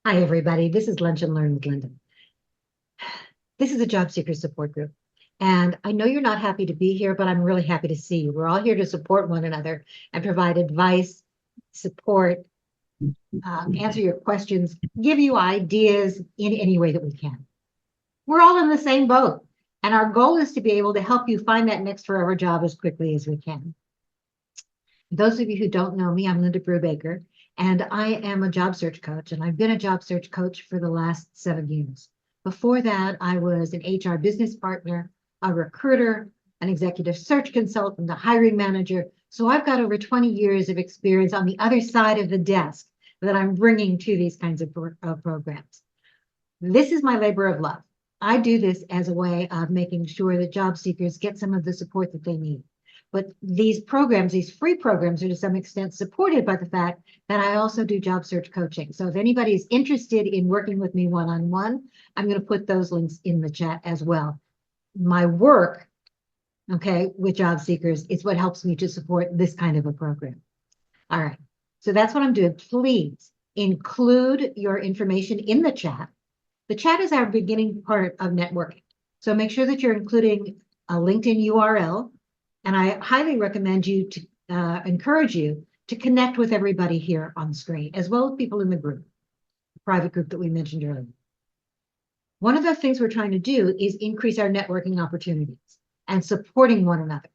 Hi, everybody. This is Lunch and Learn with Linda. This is a job seeker support group. And I know you're not happy to be here, but I'm really happy to see you. We're all here to support one another and provide advice, support, answer your questions, give you ideas in any way that we can. We're all in the same boat. And our goal is to be able to help you find that next forever job as quickly as we can. Those of you who don't know me, I'm Linda Brubaker, and I am a job search coach, and I've been a job search coach for the last 7 years. Before that, I was an HR business partner, a recruiter, an executive search consultant, a hiring manager. So I've got over 20 years of experience on the other side of the desk that I'm bringing to these kinds of programs. This is my labor of love. I do this as a way of making sure that job seekers get some of the support that they need. But these programs, these free programs, are to some extent supported by the fact that I also do job search coaching. So if anybody is interested in working with me one-on-one, I'm going to put those links in the chat as well. My work, okay, with job seekers is what helps me to support this kind of a program. All right, so that's what I'm doing. Please include your information in the chat. The chat is our beginning part of networking. So make sure that you're including a LinkedIn URL. And I highly recommend you to encourage you to connect with everybody here on the screen, as well as people in the group, the private group that we mentioned earlier. One of the things we're trying to do is increase our networking opportunities and supporting one another.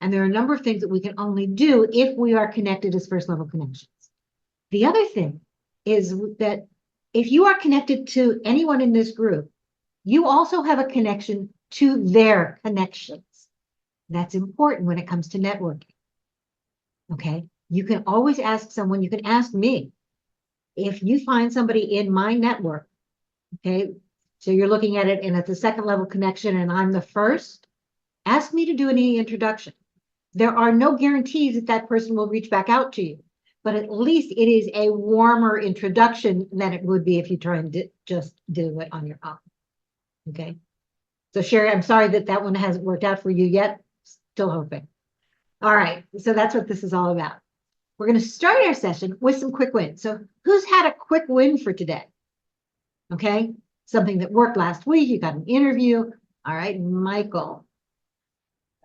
And there are a number of things that we can only do if we are connected as first level connections. The other thing is that if you are connected to anyone in this group, you also have a connection to their connections. That's important when it comes to networking. Okay, you can always ask someone, you can ask me if you find somebody in my network. Okay, so you're looking at it and it's a second level connection and I'm the first, ask me to do any introduction. There are no guarantees that that person will reach back out to you, but at least it is a warmer introduction than it would be if you try and just do it on your own. Okay, so Sherry, I'm sorry that that one hasn't worked out for you yet. Still hoping. All right, so that's what this is all about. We're going to start our session with some quick wins. So who's had a quick win for today? Okay, something that worked last week, you got an interview. All right, Michael.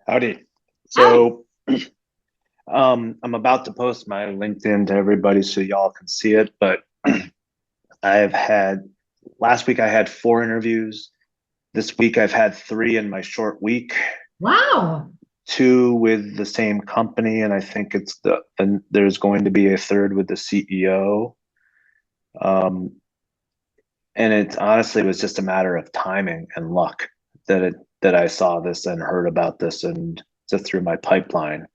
Howdy. So I'm about to post my LinkedIn to everybody so y'all can see it, but last week I had 4 interviews. This week I've had 3 in my short week. Wow. 2 with the same company, and I think there's going to be a 3rd with the CEO. And it honestly was just a matter of timing and luck that I saw this and heard about this and just through my pipeline.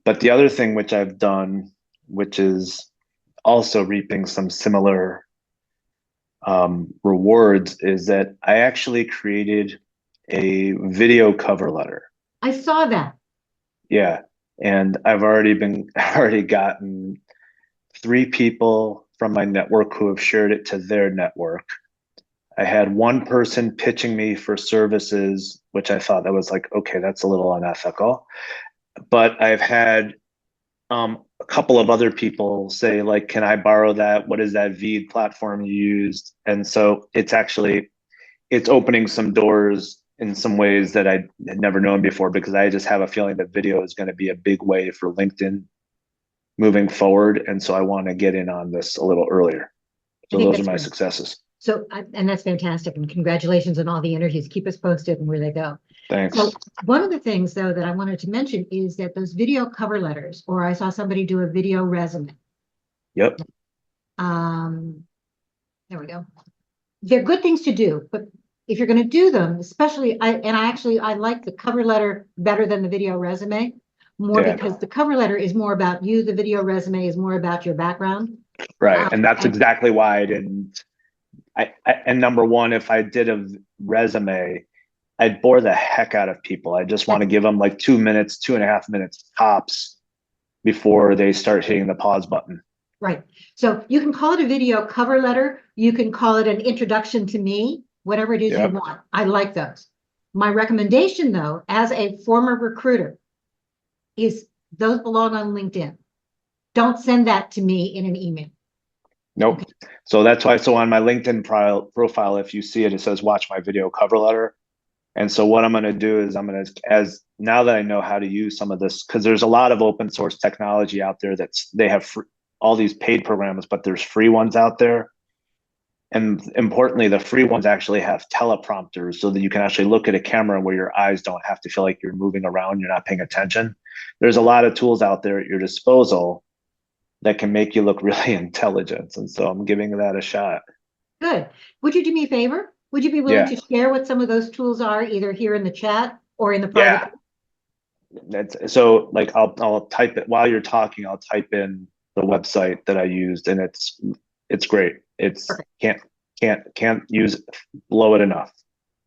But the other thing which I've done, which is also reaping some similar rewards, is that I actually created a video cover letter. I saw that. Yeah. And I've already gotten 3 people from my network who have shared it to their network. I had 1 person pitching me for services, which I thought that was like, okay, that's a little unethical. But I've had a couple of other people say, like, can I borrow that? What is that Veed platform you used? And so it's opening some doors in some ways that I had never known before, because I just have a feeling that video is going to be a big way for LinkedIn moving forward. And so I want to get in on this a little earlier. So those are my successes. So, and that's fantastic. And congratulations on all the interviews. Keep us posted on where they go. Thanks. So one of the things, though, that I wanted to mention is that those video cover letters, or I saw somebody do a video resume. Yep. There we go. They're good things to do, but if you're going to do them, especially, I like the cover letter better than the video resume, because the cover letter is more about you. The video resume is more about your background. Right. And that's exactly why I didn't. And number one, if I did a resume, I'd bore the heck out of people. I just want to give them like 2 minutes, 2.5 minutes tops before they start hitting the pause button. Right. So you can call it a video cover letter. You can call it an introduction to me, whatever it is you want. I like those. My recommendation, though, as a former recruiter, is those belong on LinkedIn. Don't send that to me in an email. Nope. So that's why, so on my LinkedIn profile, if you see it, it says watch my video cover letter. And so what I'm going to do is I'm going to, as now that I know how to use some of this, because there's a lot of open source technology out there that's, they have all these paid programs, but there's free ones out there. And importantly, the free ones actually have teleprompters so that you can actually look at a camera where your eyes don't have to feel like you're moving around, you're not paying attention. There's a lot of tools out there at your disposal that can make you look really intelligent. And so I'm giving that a shot. Good. Would you do me a favor? Would you be willing Yeah. to share what some of those tools are, either here in the chat or in the Yeah. private? That's so like I'll type it while you're talking, I'll type in the website that I used and it's great. It's Perfect. can't use blow it enough.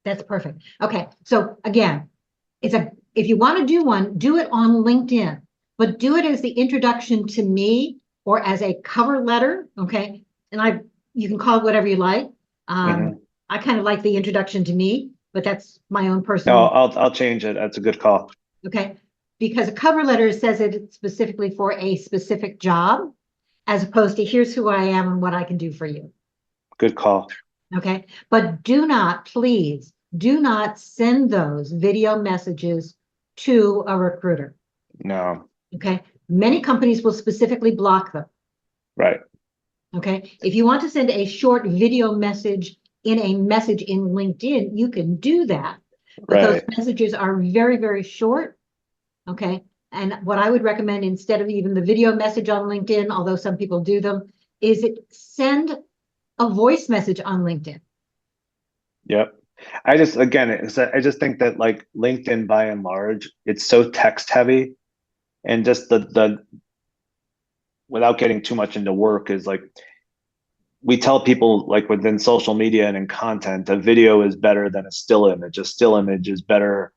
That's perfect. Okay. So again, if you want to do one, do it on LinkedIn, but do it as the introduction to me or as a cover letter. Okay. And you can call it whatever you like. I kind of like the introduction to me, but that's my own No, personal. I'll change it. That's a good call. Okay. Because a cover letter says it's specifically for a specific job, as opposed to here's who I am and what I can do for you. Good call. Okay. But please do not send those video messages to a recruiter. No. Okay. Many companies will specifically block them. Right. Okay. If you want to send a short video message in LinkedIn, you can do that. But those messages are very, very short. Okay. And what I would recommend instead of even the video message on LinkedIn, although some people do them, is send a voice message on LinkedIn. Yep. I just think that like LinkedIn by and large, it's so text heavy and just the without getting too much into work is like we tell people like within social media and in content, a video is better than a still image. A still image is better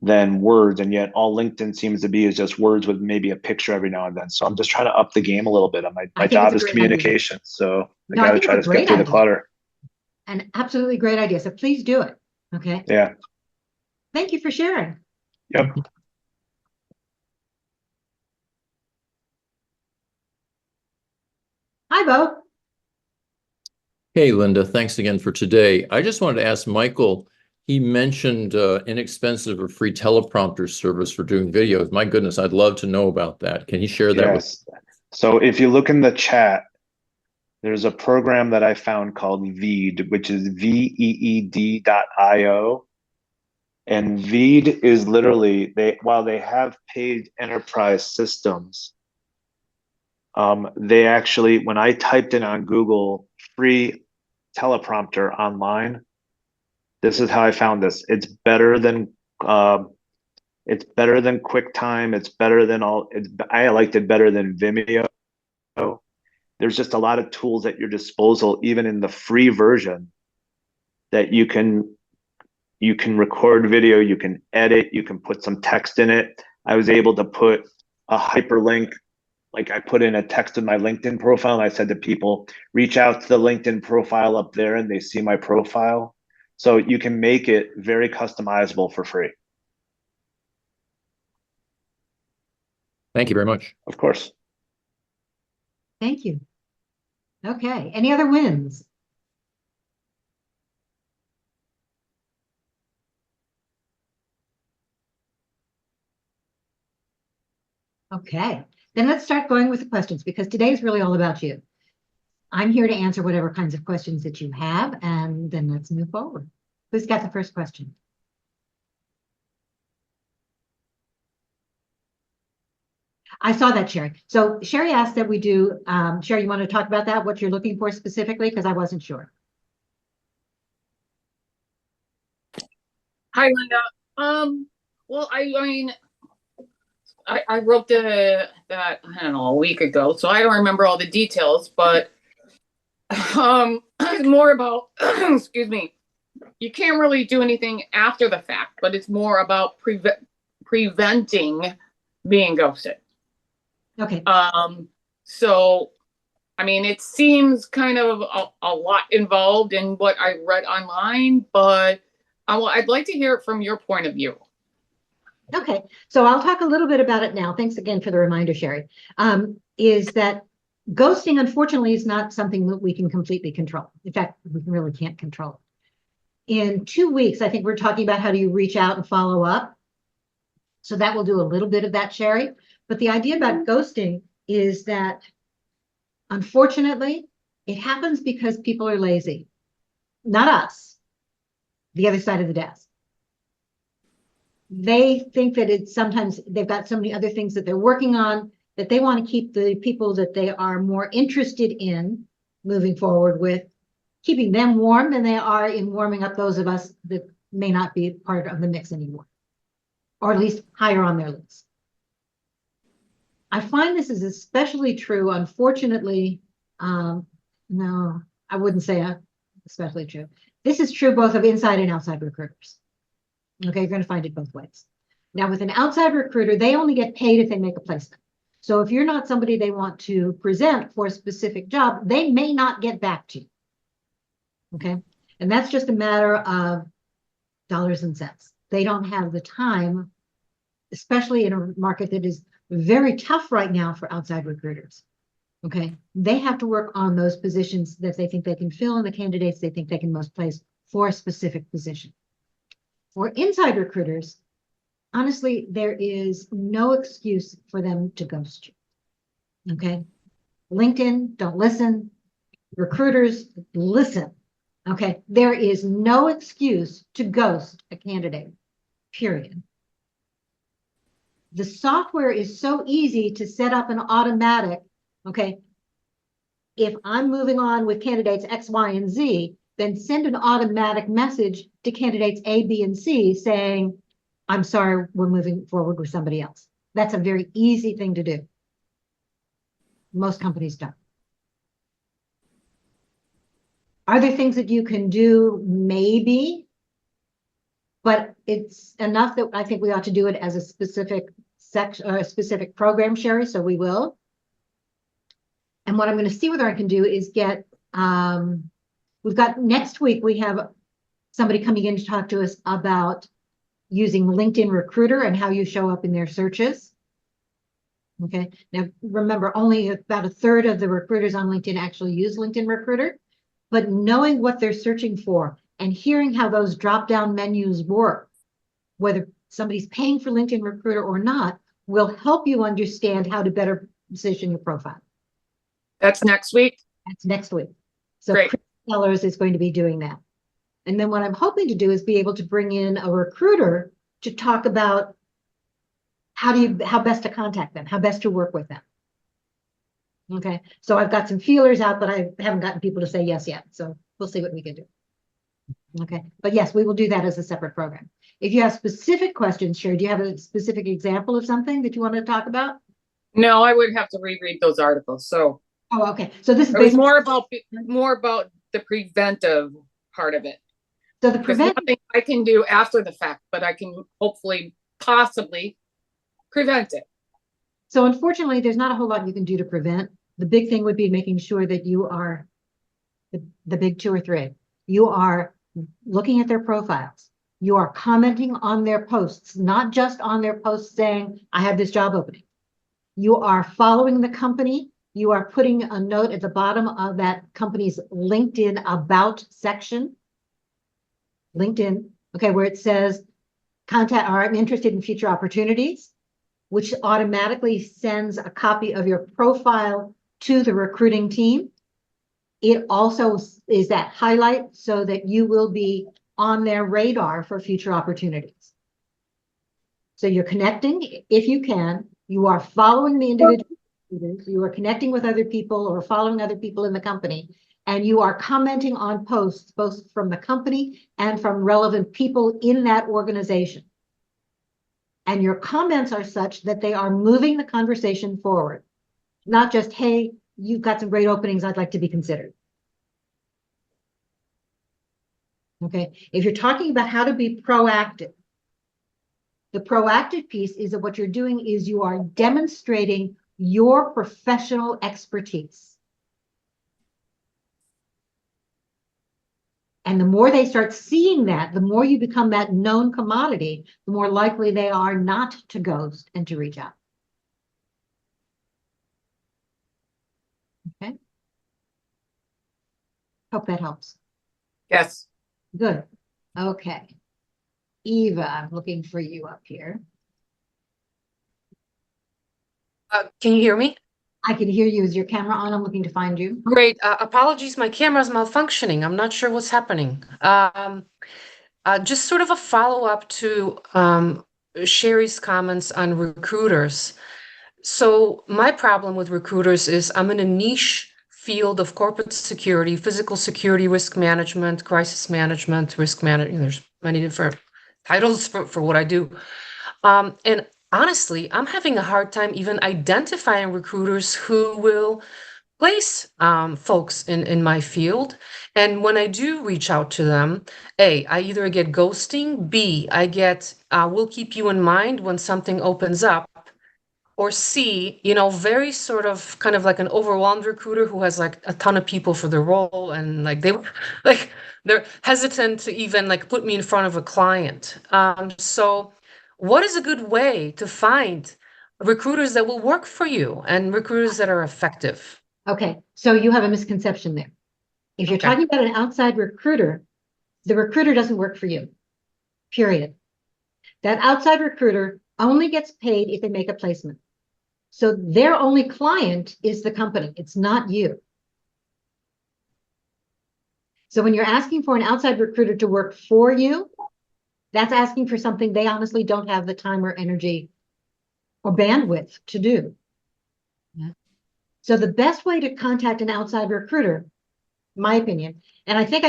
than words, and yet all LinkedIn seems to be is just words with maybe a picture every now and then. So I'm just trying to up the game a little bit. My job is communication, so I got to try to skip through the clutter. An absolutely great idea. So please do it. Okay. Yeah. Thank you for sharing. Yep. Hi, Bo. Hey, Linda, thanks again for today. I just wanted to ask Michael, he mentioned inexpensive or free teleprompter service for doing videos. My goodness, I'd love to know about that. Can you share that with Yes. So if you look in the chat, there's a program that I found called Veed, which is veed.io. And Veed is literally, while they have paid enterprise systems, they actually, when I typed in on Google free teleprompter online, this is how I found this. It's better than QuickTime. It's better than I liked it better than Vimeo. There's just a lot of tools at your disposal, even in the free version, that you can record video, you can edit, you can put some text in it. I was able to put a hyperlink, like I put in a text in my LinkedIn profile and I said to people, reach out to the LinkedIn profile up there and they see my profile. So you can make it very customizable for free. Thank you very much. Of course. Thank you. Okay. Any other wins? Okay. Then let's start going with the questions because today is really all about you. I'm here to answer whatever kinds of questions that you have, and then let's move forward. Who's got the first question? I saw that, Sherry. So Sherry asked that we do, Sherry, you want to talk about that, what you're looking for specifically? Because I wasn't sure. Hi, Linda. Well, I mean, I wrote that I don't know, a week ago, so I don't remember all the details, but it's more about, excuse me, you can't really do anything after the fact, but it's more about preventing being ghosted. Okay. So, I mean, it seems kind of a lot involved in what I read online, but I'd like to hear it from your point of view. Okay, so I'll talk a little bit about it now. Thanks again for the reminder, Sherry. Is that ghosting, unfortunately, is not something that we can completely control. In fact, we really can't control it. In 2 weeks, I think we're talking about how do you reach out and follow up. So that will do a little bit of that, Sherry. But the idea about ghosting is that, unfortunately, it happens because people are lazy. Not us, the other side of the desk. They think that it's sometimes they've got so many other things that they're working on that they want to keep the people that they are more interested in moving forward with, keeping them warm than they are in warming up those of us that may not be part of the mix anymore, or at least higher on their list. I find this is especially true, unfortunately. No, I wouldn't say especially true. This is true both of inside and outside recruiters. Okay, you're going to find it both ways. Now, with an outside recruiter, they only get paid if they make a placement. So if you're not somebody they want to present for a specific job, they may not get back to you. Okay, and that's just a matter of dollars and cents. They don't have the time, especially in a market that is very tough right now for outside recruiters. Okay, they have to work on those positions that they think they can fill and the candidates they think they can most place for a specific position. For inside recruiters, honestly, there is no excuse for them to ghost you. Okay, LinkedIn, don't listen. Recruiters, listen. Okay, there is no excuse to ghost a candidate, period. The software is so easy to set up an automatic, okay, if I'm moving on with candidates X, Y, and Z, then send an automatic message to candidates A, B, and C saying, I'm sorry, we're moving forward with somebody else. That's a very easy thing to do. Most companies don't. Are there things that you can do? Maybe, but it's enough that I think we ought to do it as a specific section or a specific program, Sherry, so we will. And what I'm going to see whether I can do is get, we've got next week, we have somebody coming in to talk to us about using LinkedIn Recruiter and how you show up in their searches. Okay, now remember, only about a third of the recruiters on LinkedIn actually use LinkedIn Recruiter, but knowing what they're searching for and hearing how those drop-down menus work, whether somebody's paying for LinkedIn Recruiter or not, will help you understand how to better position your profile. That's next week. That's next week. So Great. Chris Sellers is going to be doing that. And then what I'm hoping to do is be able to bring in a recruiter to talk about how best to contact them, how best to work with them. Okay, so I've got some feelers out, but I haven't gotten people to say yes yet. So we'll see what we can do. Okay, but yes, we will do that as a separate program. If you have specific questions, Sherry, do you have a specific example of something that you want to talk about? No, I would have to reread those articles. So Oh, okay. So this is it was basically more about the preventive part of it. so the There's prevent. nothing I can do after the fact, but I can hopefully, possibly prevent it. So unfortunately, there's not a whole lot you can do to prevent. The big thing would be making sure that you are the big 2 or 3. You are looking at their profiles. You are commenting on their posts, not just on their posts saying, I have this job opening. You are following the company. You are putting a note at the bottom of that company's LinkedIn About section. LinkedIn, okay, where it says, contact, or I'm interested in future opportunities, which automatically sends a copy of your profile to the recruiting team. It also is that highlight so that you will be on their radar for future opportunities. So you're connecting if you can. You are following the individual. You are connecting with other people or following other people in the company. And you are commenting on posts, both from the company and from relevant people in that organization. And your comments are such that they are moving the conversation forward. Not just, hey, you've got some great openings, I'd like to be considered. Okay, if you're talking about how to be proactive, the proactive piece is that what you're doing is you are demonstrating your professional expertise. And the more they start seeing that, the more you become that known commodity, the more likely they are not to ghost and to reach out. Hope that helps. Yes. Good. Okay. Eva, I'm looking for you up here. Can you hear me? I can hear you. Is your camera on? I'm looking to find you. Great. Apologies, my camera's malfunctioning. I'm not sure what's happening. Just sort of a follow-up to Sherry's comments on recruiters. So my problem with recruiters is I'm in a niche field of corporate security, physical security, risk management, crisis management, risk management. There's many different titles for what I do. And honestly, I'm having a hard time even identifying recruiters who will place folks in my field. And when I do reach out to them, A, I either get ghosting, B, I get, we'll keep you in mind when something opens up, or C, very sort of kind of like an overwhelmed recruiter who has like a ton of people for the role, and like they're hesitant to even like put me in front of a client. So what is a good way to find recruiters that will work for you and recruiters that are effective? Okay, so you have a misconception there. If you're Okay. talking about an outside recruiter, the recruiter doesn't work for you, period. That outside recruiter only gets paid if they make a placement. So their only client is the company. It's not you. So when you're asking for an outside recruiter to work for you, that's asking for something they honestly don't have the time or energy or bandwidth to do. Yeah. So the best way to contact an outside recruiter, my opinion, and I think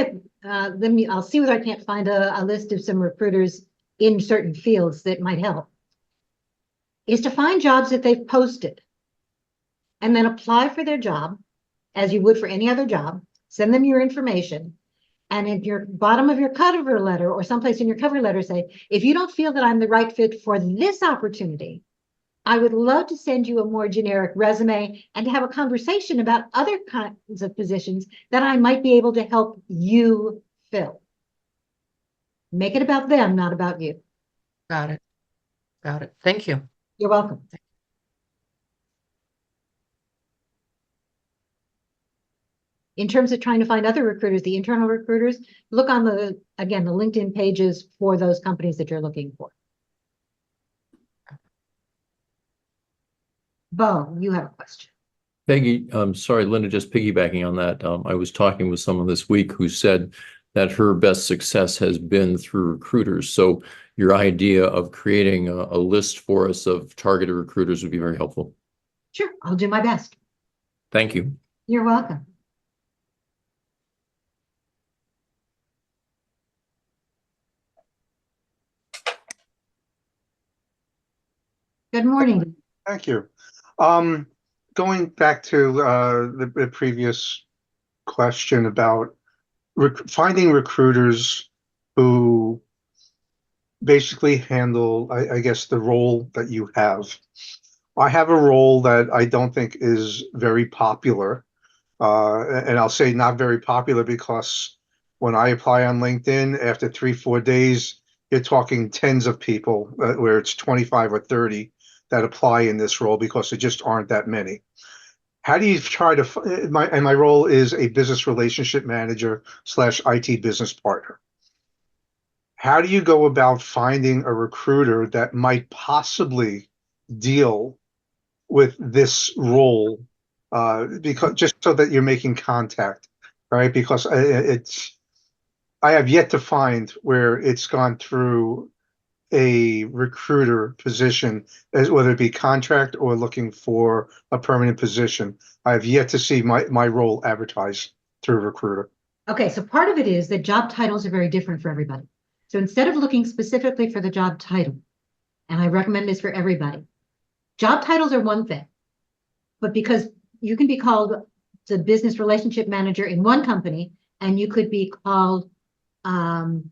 I'll see whether I can't find a list of some recruiters in certain fields that might help, is to find jobs that they've posted and then apply for their job as you would for any other job, send them your information, and in your bottom of your cover letter or someplace in your cover letter say, if you don't feel that I'm the right fit for this opportunity, I would love to send you a more generic resume and to have a conversation about other kinds of positions that I might be able to help you fill. Make it about them, not about you. Got it. Got it. Thank you. You're welcome. In terms of trying to find other recruiters, the internal recruiters, look on the LinkedIn pages for those companies that you're looking for. Bo, you have a question. Peggy, sorry, Linda, just piggybacking on that. I was talking with someone this week who said that her best success has been through recruiters. So your idea of creating a list for us of targeted recruiters would be very helpful. Sure, I'll do my best. Thank you. You're welcome. Good morning. Thank you. Going back to the previous question about finding recruiters who basically handle, I guess, the role that you have. I have a role that I don't think is very popular. And I'll say not very popular because when I apply on LinkedIn, after 3-4 days, you're talking tens of people, where it's 25 or 30 that apply in this role because there just aren't that many. How do you try to, my role is a business relationship manager / IT business partner. How do you go about finding a recruiter that might possibly deal with this role, because just so that you're making contact, right? Because I have yet to find where it's gone through a recruiter position, as whether it be contract or looking for a permanent position. I have yet to see my role advertised through a recruiter. Okay, so part of it is that job titles are very different for everybody. So instead of looking specifically for the job title, and I recommend this for everybody, job titles are one thing, but because you can be called the business relationship manager in one company, and you could be called an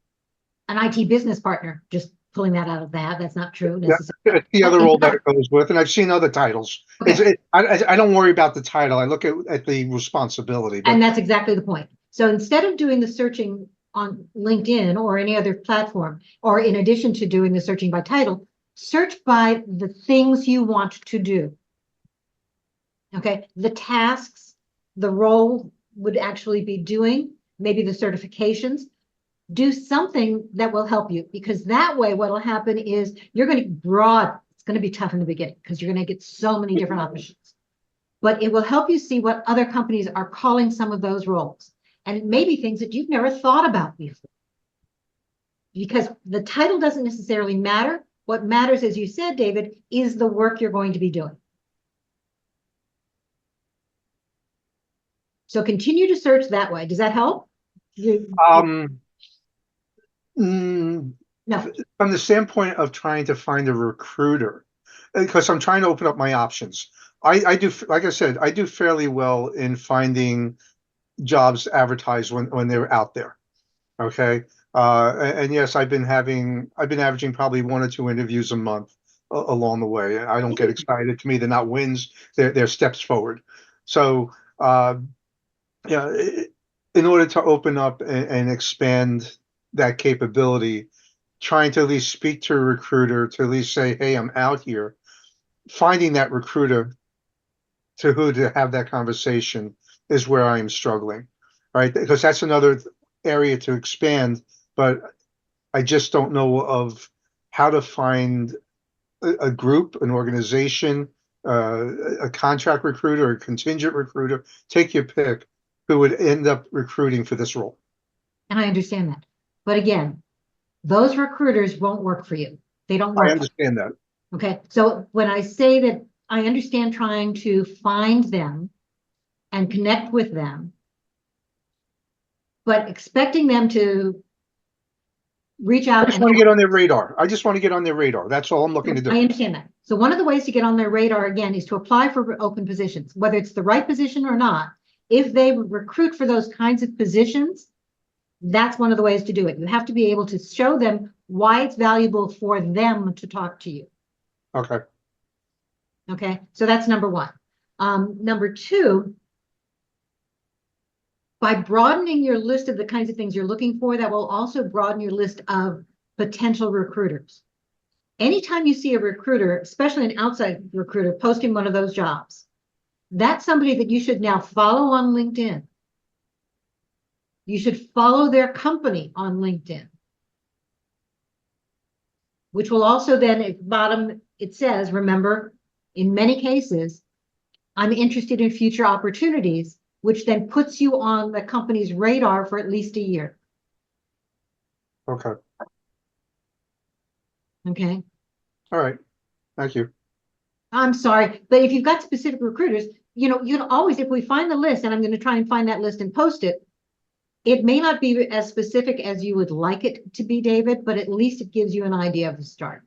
IT business partner, just pulling that out of that. That's not true necessarily. It's the other role that it goes with, and I've seen other titles. Okay. I don't worry about the title. I look at the responsibility. And that's exactly the point. So instead of doing the searching on LinkedIn or any other platform, or in addition to doing the searching by title, search by the things you want to do. Okay, the tasks the role would actually be doing, maybe the certifications. Do something that will help you, because that way what will happen is you're going to broad. It's going to be tough in the beginning because you're going to get so many different options. But it will help you see what other companies are calling some of those roles. And it may be things that you've never thought about before. Because the title doesn't necessarily matter. What matters, as you said, David, is the work you're going to be doing. So continue to search that way. Does that help? No. From the standpoint of trying to find a recruiter, because I'm trying to open up my options. I do, like I said, I do fairly well in finding jobs advertised when they're out there. Okay. And yes, I've been averaging probably 1 or 2 interviews a month along the way. I don't get excited. To me, they're not wins, they're steps forward. So, yeah, in order to open up and expand that capability, trying to at least speak to a recruiter, to at least say, hey, I'm out here, finding that recruiter to who to have that conversation is where I am struggling, right? Because that's another area to expand, but I just don't know of how to find a group, an organization, a contract recruiter, a contingent recruiter, take your pick, who would end up recruiting for this role. And I understand that. But again, those recruiters won't work for you. They don't work. I understand that. Okay. So when I say that, I understand trying to find them and connect with them, but expecting them to reach out. I just want to get on their radar. I just want to get on their radar. That's all I'm looking to do. I understand that. So one of the ways to get on their radar, again, is to apply for open positions, whether it's the right position or not. If they recruit for those kinds of positions, that's one of the ways to do it. You have to be able to show them why it's valuable for them to talk to you. Okay. Okay, so that's number one. Number two, by broadening your list of the kinds of things you're looking for, that will also broaden your list of potential recruiters. Anytime you see a recruiter, especially an outside recruiter, posting one of those jobs, that's somebody that you should now follow on LinkedIn. You should follow their company on LinkedIn, which will also then at the bottom, it says, remember, in many cases, I'm interested in future opportunities, which then puts you on the company's radar for at least a year. Okay. Okay. All right. Thank you. I'm sorry, but if you've got specific recruiters, you can always, if we find the list, and I'm going to try and find that list and post it, it may not be as specific as you would like it to be, David, but at least it gives you an idea of the start.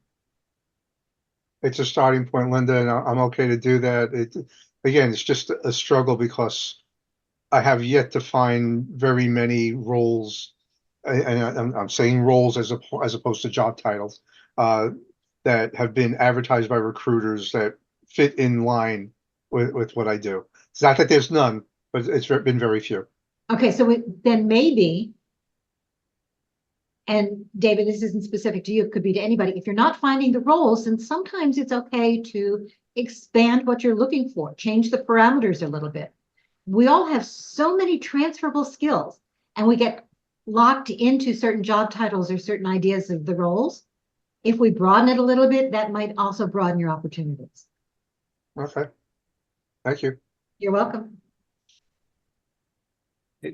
It's a starting point, Linda, and I'm okay to do that. Again, it's just a struggle because I have yet to find very many roles, and I'm saying roles as opposed to job titles, that have been advertised by recruiters that fit in line with what I do. It's not that there's none, but it's been very few. Okay, so then maybe, and David, this isn't specific to you, it could be to anybody. If you're not finding the roles, then sometimes it's okay to expand what you're looking for, change the parameters a little bit. We all have so many transferable skills, and we get locked into certain job titles or certain ideas of the roles. If we broaden it a little bit, that might also broaden your opportunities. Okay. Thank you. You're welcome.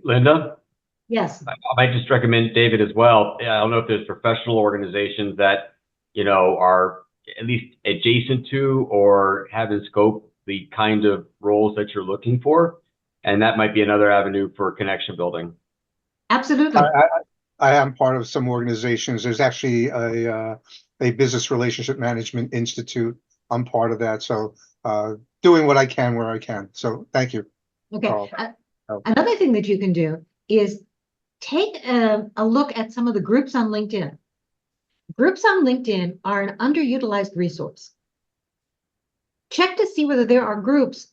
Linda, Yes. I might just recommend David as well. I don't know if there's professional organizations that, are at least adjacent to or have in scope the kind of roles that you're looking for. And that might be another avenue for connection building. Absolutely. I am part of some organizations. There's actually a business relationship management institute. I'm part of that. So doing what I can where I can. So thank you. Okay. Another thing that you can do is take a look at some of the groups on LinkedIn. Groups on LinkedIn are an underutilized resource. Check to see whether there are groups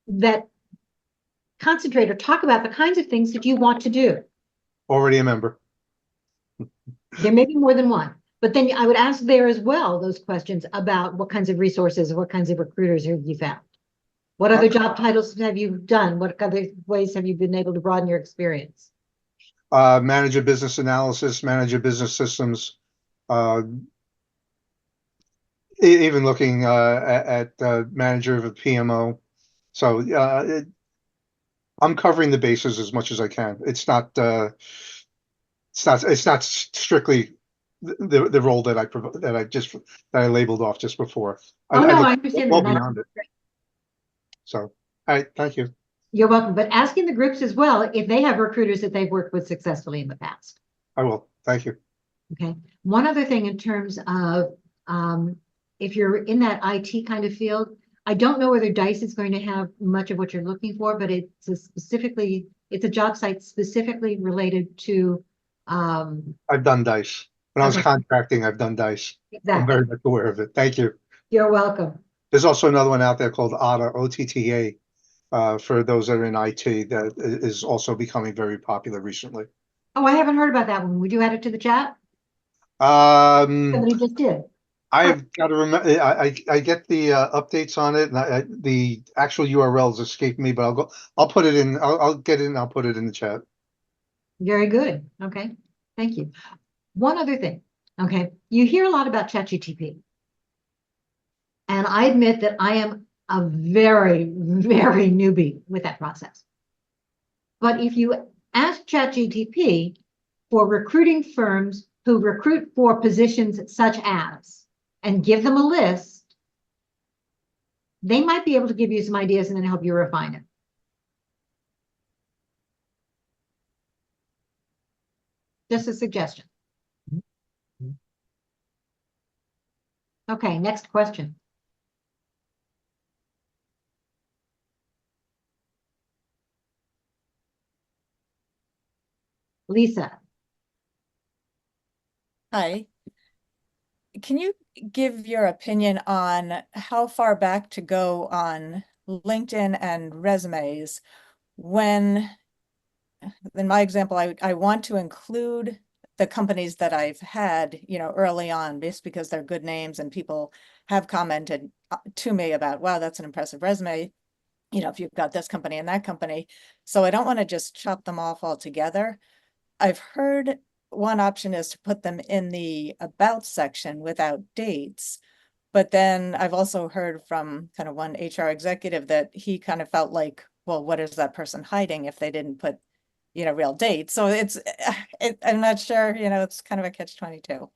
that concentrate or talk about the kinds of things that you want to do. Already a member. There may be more than one, but then I would ask there as well those questions about what kinds of resources, what kinds of recruiters have you found? What other job titles have you done? What other ways have you been able to broaden your experience? manager business analysis, manager business systems, even looking at manager of a PMO. So I'm covering the bases as much as I can. It's not strictly the role that I labeled off just before. Oh, no, look I understand well that. and beyond it. So, all right, thank you. You're welcome. But asking the groups as well if they have recruiters that they've worked with successfully in the past. I will. Thank you. Okay. One other thing in terms of if you're in that IT kind of field, I don't know whether DICE is going to have much of what you're looking for, but it's a job site specifically related to I've done DICE. When I was contracting, I've done DICE. I'm exactly. very much aware of it. Thank you. You're welcome. There's also another one out there called OTTA, OTTA, for those that are in IT that is also becoming very popular recently. Oh, I haven't heard about that one. Would you add it to the chat? Um, Somebody just did. I've got to remember. I get the updates on it, and the actual URLs escape me. But I'll put it in. I'll get it and I'll put it in the chat. Very good. Okay. Thank you. One other thing. Okay. You hear a lot about ChatGPT. And I admit that I am a very, very newbie with that process. But if you ask ChatGPT for recruiting firms who recruit for positions such as, and give them a list, they might be able to give you some ideas and then help you refine it. Just a suggestion. Okay, next question. Lisa. Hi. Can you give your opinion on how far back to go on LinkedIn and resumes when, in my example, I want to include the companies that I've had, early on, just because they're good names and people have commented to me about, wow, that's an impressive resume. If you've got this company and that company. So I don't want to just chop them off altogether. I've heard one option is to put them in the about section without dates. But then I've also heard from kind of one HR executive that he kind of felt like, well, what is that person hiding if they didn't put, real dates? So I'm not sure, it's kind of a catch-22.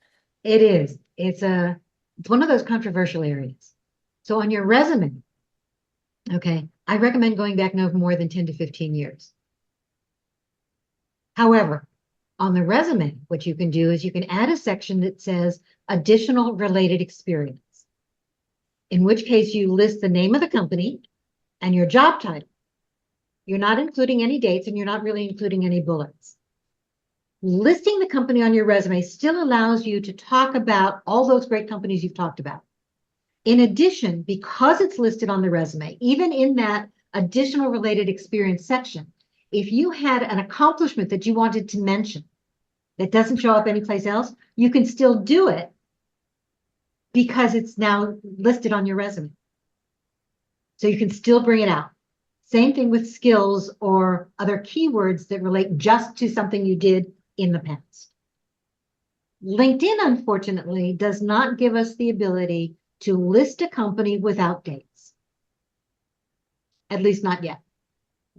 It is. It's one of those controversial areas. So on your resume, okay, I recommend going back no more than 10 to 15 years. However, on the resume, what you can do is you can add a section that says additional related experience, in which case you list the name of the company and your job title. You're not including any dates and you're not really including any bullets. Listing the company on your resume still allows you to talk about all those great companies you've talked about. In addition, because it's listed on the resume, even in that additional related experience section, if you had an accomplishment that you wanted to mention that doesn't show up anyplace else, you can still do it because it's now listed on your resume. So you can still bring it out. Same thing with skills or other keywords that relate just to something you did in the past. LinkedIn, unfortunately, does not give us the ability to list a company without dates. At least not yet.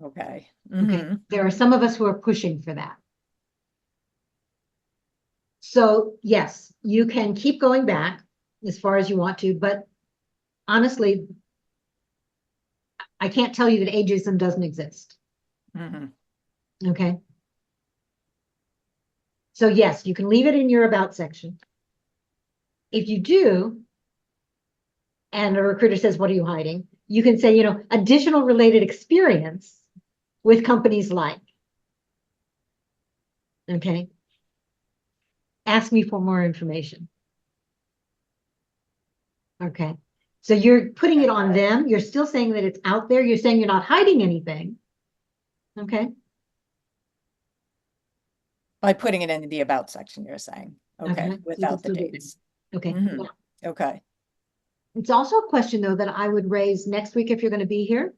Okay. Okay. There are some of us who are pushing for that. So yes, you can keep going back as far as you want to, but honestly, I can't tell you that ageism doesn't exist. Okay. So yes, you can leave it in your about section. If you do, and a recruiter says, what are you hiding? You can say, additional related experience with companies like. Okay. Ask me for more information. Okay. So you're putting it on them. You're still saying that it's out there. You're saying you're not hiding anything. Okay. By putting it in the about section, you're saying, okay, without the dates. Okay. Yeah. Okay. It's also a question, though, that I would raise next week if you're going to be here.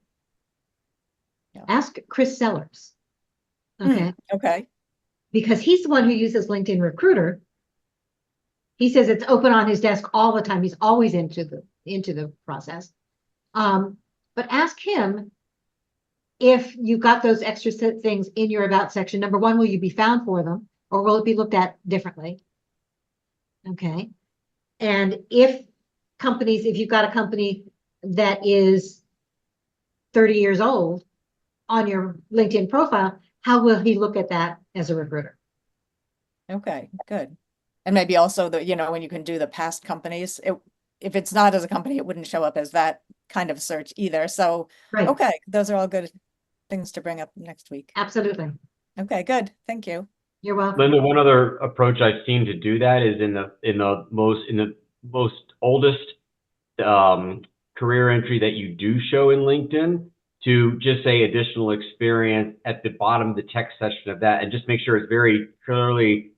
Yeah. Ask Chris Sellers. Okay. Okay. because he's the one who uses LinkedIn Recruiter. He says it's open on his desk all the time. He's always into the process. But ask him if you got those extra things in your about section. Number one, will you be found for them, or will it be looked at differently? Okay. And if you've got a company that is 30 years old on your LinkedIn profile, how will he look at that as a recruiter? Okay, good. And maybe also when you can do the past companies, if it's not as a company, it wouldn't show up as that kind of search either. So, Right. Okay, those are all good things to bring up next week. Absolutely. Okay, good. Thank you. You're welcome. Linda, one other approach I've seen to do that is in the most oldest career entry that you do show in LinkedIn, to just say additional experience at the bottom of the text section of that, and just make sure it's very clearly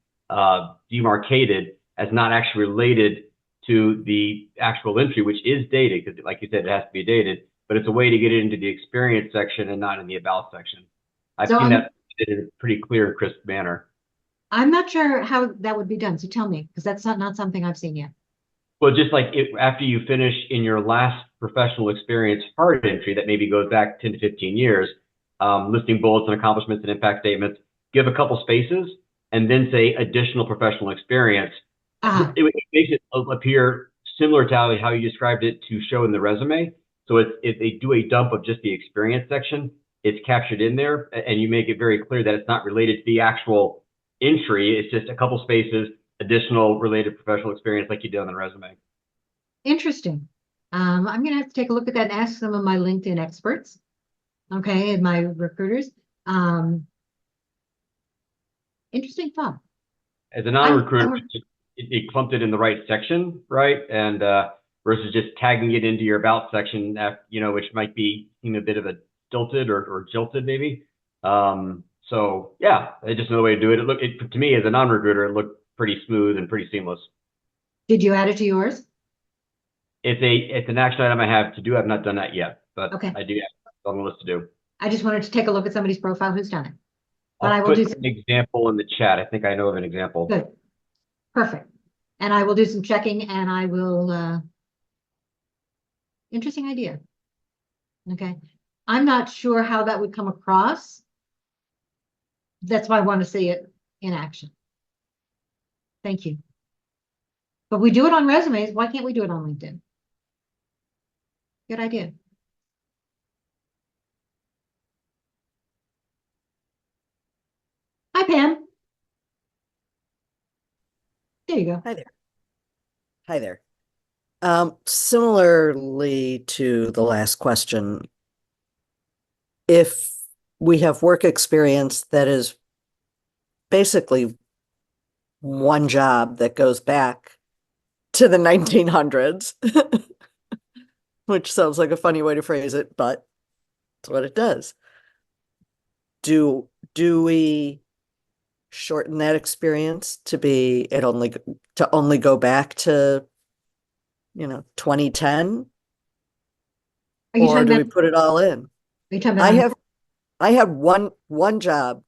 demarcated as not actually related to the actual entry, which is dated, because like you said, it has to be dated, but it's a way to get it into the experience section and not in the about section. I've seen that in a pretty clear and crisp manner. I'm not sure how that would be done, so tell me, because that's not something I've seen yet. Well, just like after you finish in your last professional experience hard entry that maybe goes back 10 to 15 years, listing bullets and accomplishments and impact statements, give a couple spaces and then say additional professional experience. It makes it appear similar to how you described it to show in the resume. So if they do a dump of just the experience section, it's captured in there, and you make it very clear that it's not related to the actual entry. It's just a couple spaces, additional related professional experience like you did on the resume. Interesting. I'm going to have to take a look at that and ask some of my LinkedIn experts. Okay, and my recruiters. Interesting thought. As a non-recruiter, it clumped it in the right section, right? And versus just tagging it into your about section, which might be a bit of a stilted or jilted maybe. So yeah, it's just another way to do it. To me, as a non-recruiter, it looked pretty smooth and pretty seamless. Did you add it to yours? It's an action item I have to do. I've not done that yet, but okay. I do have it on the list to do. I just wanted to take a look at somebody's profile who's done it. But I'll I will put do an example in the chat. I think I know of an example. Good. Perfect. And I will do some checking, and I will, interesting idea. Okay. I'm not sure how that would come across. That's why I want to see it in action. Thank you. But we do it on resumes. Why can't we do it on LinkedIn? Good idea. Hi, Pam. There you go. Hi there. Hi there. Similarly to the last question, if we have work experience that is basically one job that goes back to the 1900s, which sounds like a funny way to phrase it, but it's what it does. Do we shorten that experience to be only go back to 2010? Or do we put it all in? Are you talking about I have one job.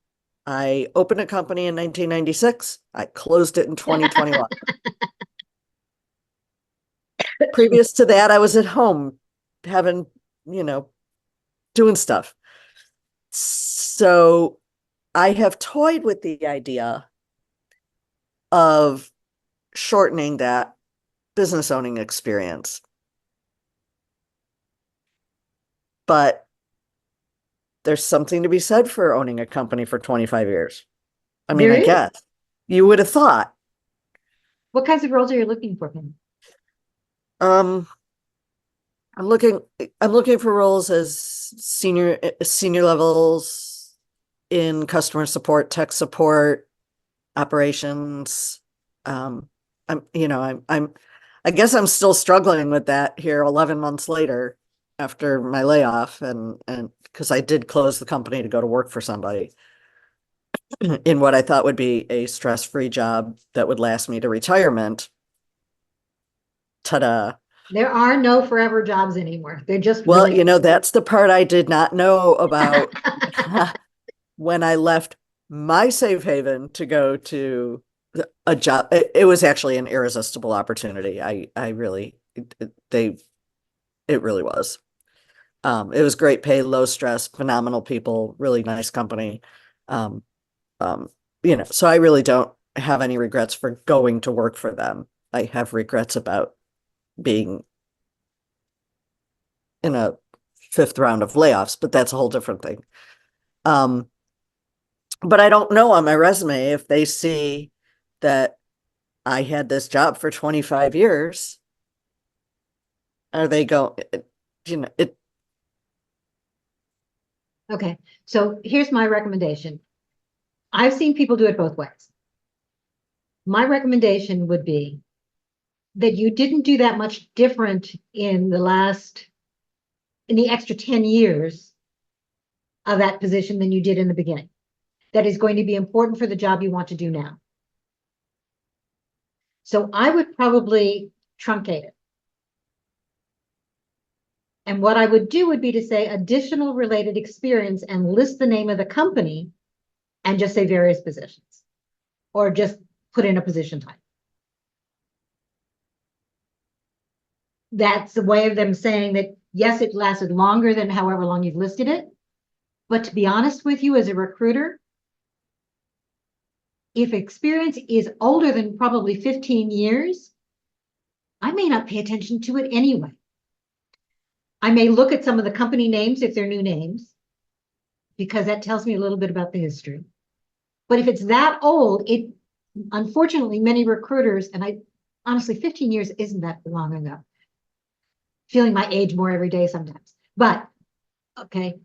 I opened a company in 1996. I closed it in 2021. Previous to that, I was at home having, doing stuff. So I have toyed with the idea of shortening that business owning experience. But there's something to be said for owning a company for 25 years. I mean, I guess you would have thought. What kinds of roles are you looking for, Pam? I'm looking for roles as senior levels in customer support, tech support, operations. I guess I'm still struggling with that here 11 months later after my layoff, and because I did close the company to go to work for somebody in what I thought would be a stress-free job that would last me to retirement. Ta-da. There are no forever jobs anymore. They're just that's the part I did not know about when I left my safe haven to go to a job. It was actually an irresistible opportunity. I really, it really was. It was great pay, low stress, phenomenal people, really nice company. Um, so I really don't have any regrets for going to work for them. I have regrets about being in a fifth round of layoffs, but that's a whole different thing. But I don't know on my resume if they see that I had this job for 25 years. Are they it? Okay, so here's my recommendation. I've seen people do it both ways. My recommendation would be that you didn't do that much different in the extra 10 years of that position than you did in the beginning. That is going to be important for the job you want to do now. So I would probably truncate it. And what I would do would be to say additional related experience and list the name of the company and just say various positions, or just put in a position type. That's a way of them saying that, yes, it lasted longer than however long you've listed it. But to be honest with you, as a recruiter, if experience is older than probably 15 years, I may not pay attention to it anyway. I may look at some of the company names if they're new names, because that tells me a little bit about the history. But if it's that old, unfortunately, many recruiters, and honestly, 15 years isn't that long ago. Feeling my age more every day sometimes. But, okay.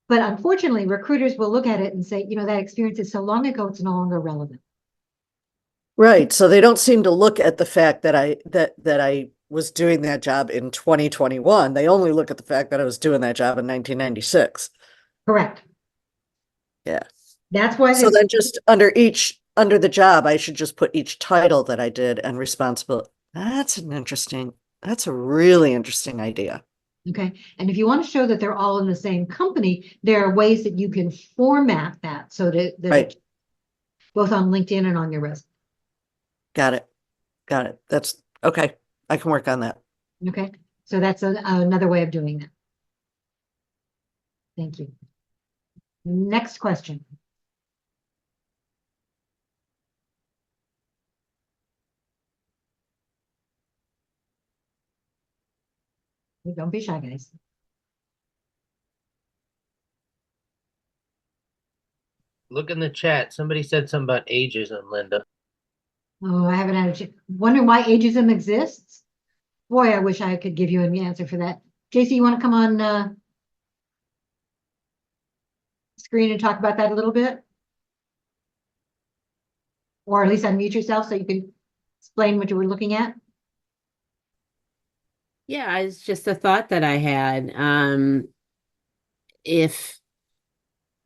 But unfortunately, recruiters will look at it and say, that experience is so long ago, it's no longer relevant. Right. So they don't seem to look at the fact that I was doing that job in 2021. They only look at the fact that I was doing that job in 1996. Correct. Yeah. That's why. So then just under the job, I should just put each title that I did and responsibility. That's a really interesting idea. Okay. And if you want to show that they're all in the same company, there are ways that you can format that so that Right. both on LinkedIn and on your resume. Got it. That's okay. I can work on that. Okay. So that's another way of doing that. Thank you. Next question. Don't be shy, guys. Look in the chat. Somebody said something about ageism, Linda. Oh, I haven't had a chance. Wondering why ageism exists? Boy, I wish I could give you an answer for that. JC, you want to come on screen and talk about that a little bit? Or at least unmute yourself so you can explain what you were looking at? Yeah, it's just a thought that I had. If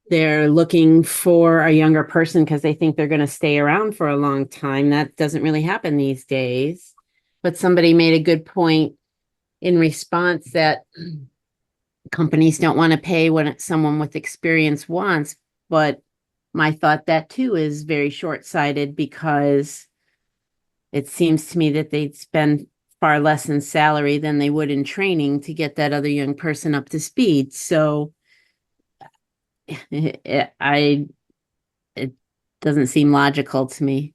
they're looking for a younger person because they think they're going to stay around for a long time, that doesn't really happen these days. But somebody made a good point in response that companies don't want to pay what someone with experience wants. But my thought that too is very short-sighted, because it seems to me that they'd spend far less in salary than they would in training to get that other young person up to speed. So it doesn't seem logical to me.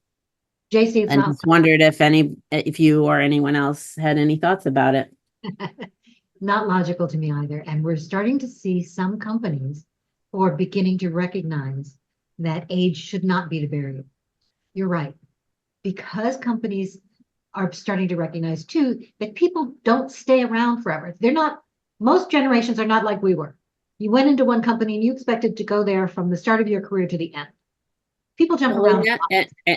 JC, it's I just wondered if you or anyone else had any thoughts about it. not logical to me either. And we're starting to see some companies who are beginning to recognize that age should not be the barrier. You're right. Because companies are starting to recognize too that people don't stay around forever. Most generations are not like we were. You went into one company and you expected to go there from the start of your career to the end. People jump around.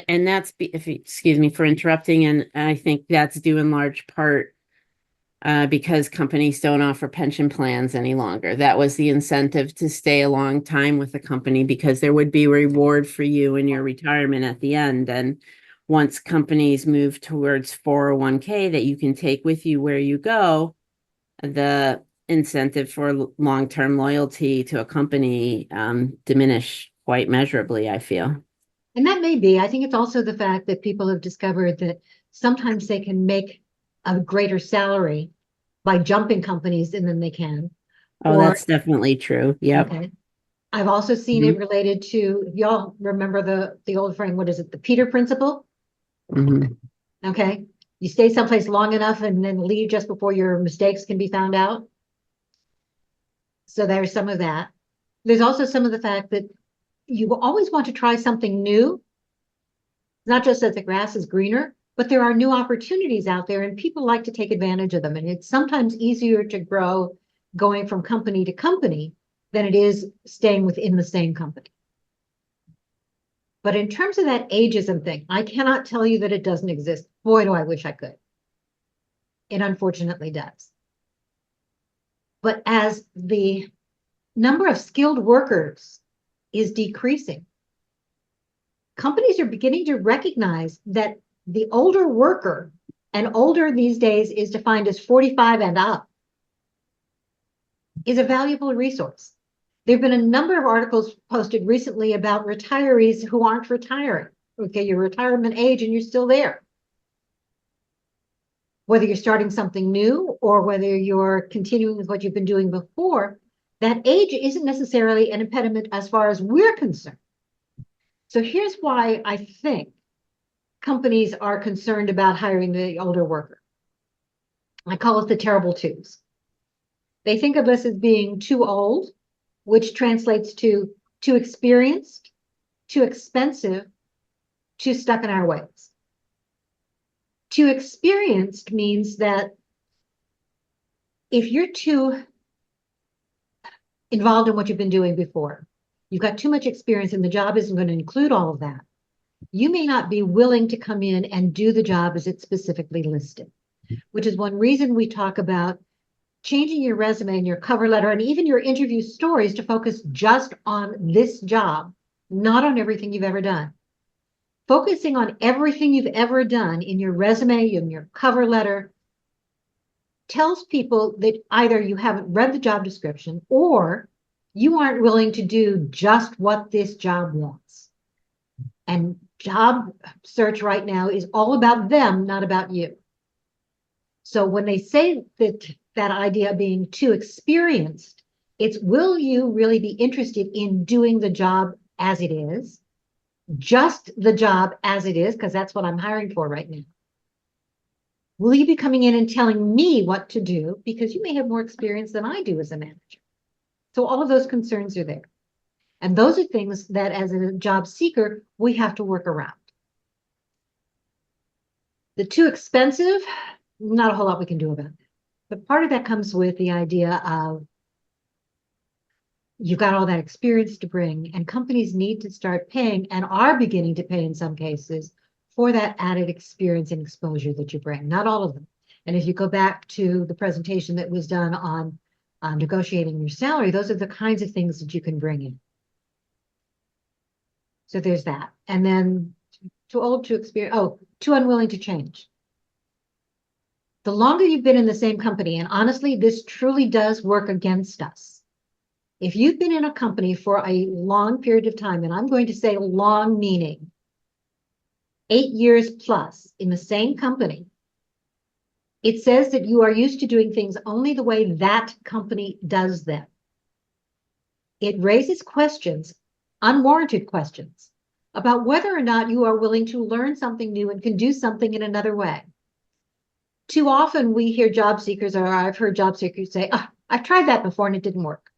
And that's, excuse me for interrupting, and I think that's due in large part because companies don't offer pension plans any longer. That was the incentive to stay a long time with the company, because there would be reward for you in your retirement at the end. And once companies move towards 401k that you can take with you where you go, the incentive for long-term loyalty to a company diminish quite measurably, I feel. And that may be, I think it's also the fact that people have discovered that sometimes they can make a greater salary by jumping companies than they can. Oh, Or- that's definitely true. Yep. Okay. I've also seen it related to, if y'all remember the old frame, what is it, the Peter Principle? Mhm. Okay. You stay someplace long enough and then leave just before your mistakes can be found out. So there's some of that. There's also some of the fact that you will always want to try something new, not just that the grass is greener, but there are new opportunities out there and people like to take advantage of them. And it's sometimes easier to grow going from company to company than it is staying within the same company. But in terms of that ageism thing, I cannot tell you that it doesn't exist. Boy, do I wish I could. It unfortunately does. But as the number of skilled workers is decreasing, companies are beginning to recognize that the older worker, and older these days is defined as 45 and up, is a valuable resource. There have been a number of articles posted recently about retirees who aren't retiring. Okay, your retirement age and you're still there. Whether you're starting something new or whether you're continuing with what you've been doing before, that age isn't necessarily an impediment as far as we're concerned. So here's why I think companies are concerned about hiring the older worker. I call it the terrible twos. They think of us as being too old, which translates to too experienced, too expensive, too stuck in our ways. Too experienced means that if you're too involved in what you've been doing before, you've got too much experience and the job isn't going to include all of that, you may not be willing to come in and do the job as it's specifically listed, which is one reason we talk about changing your resume and your cover letter and even your interview stories to focus just on this job, not on everything you've ever done. Focusing on everything you've ever done in your resume, in your cover letter, tells people that either you haven't read the job description or you aren't willing to do just what this job wants. And job search right now is all about them, not about you. So when they say that idea of being too experienced, it's will you really be interested in doing the job as it is, just the job as it is, because that's what I'm hiring for right now. Will you be coming in and telling me what to do? Because you may have more experience than I do as a manager. So all of those concerns are there. And those are things that as a job seeker, we have to work around. The too expensive, not a whole lot we can do about that. But part of that comes with the idea of you've got all that experience to bring, and companies need to start paying and are beginning to pay in some cases for that added experience and exposure that you bring. Not all of them. And if you go back to the presentation that was done on negotiating your salary, those are the kinds of things that you can bring in. So there's that. And then too old to experience, too unwilling to change. The longer you've been in the same company, and honestly, this truly does work against us. If you've been in a company for a long period of time, and I'm going to say long meaning 8 years plus in the same company, it says that you are used to doing things only the way that company does them. It raises questions, unwarranted questions, about whether or not you are willing to learn something new and can do something in another way. Too often we hear job seekers, or I've heard job seekers say, oh, I've tried that before and it didn't work.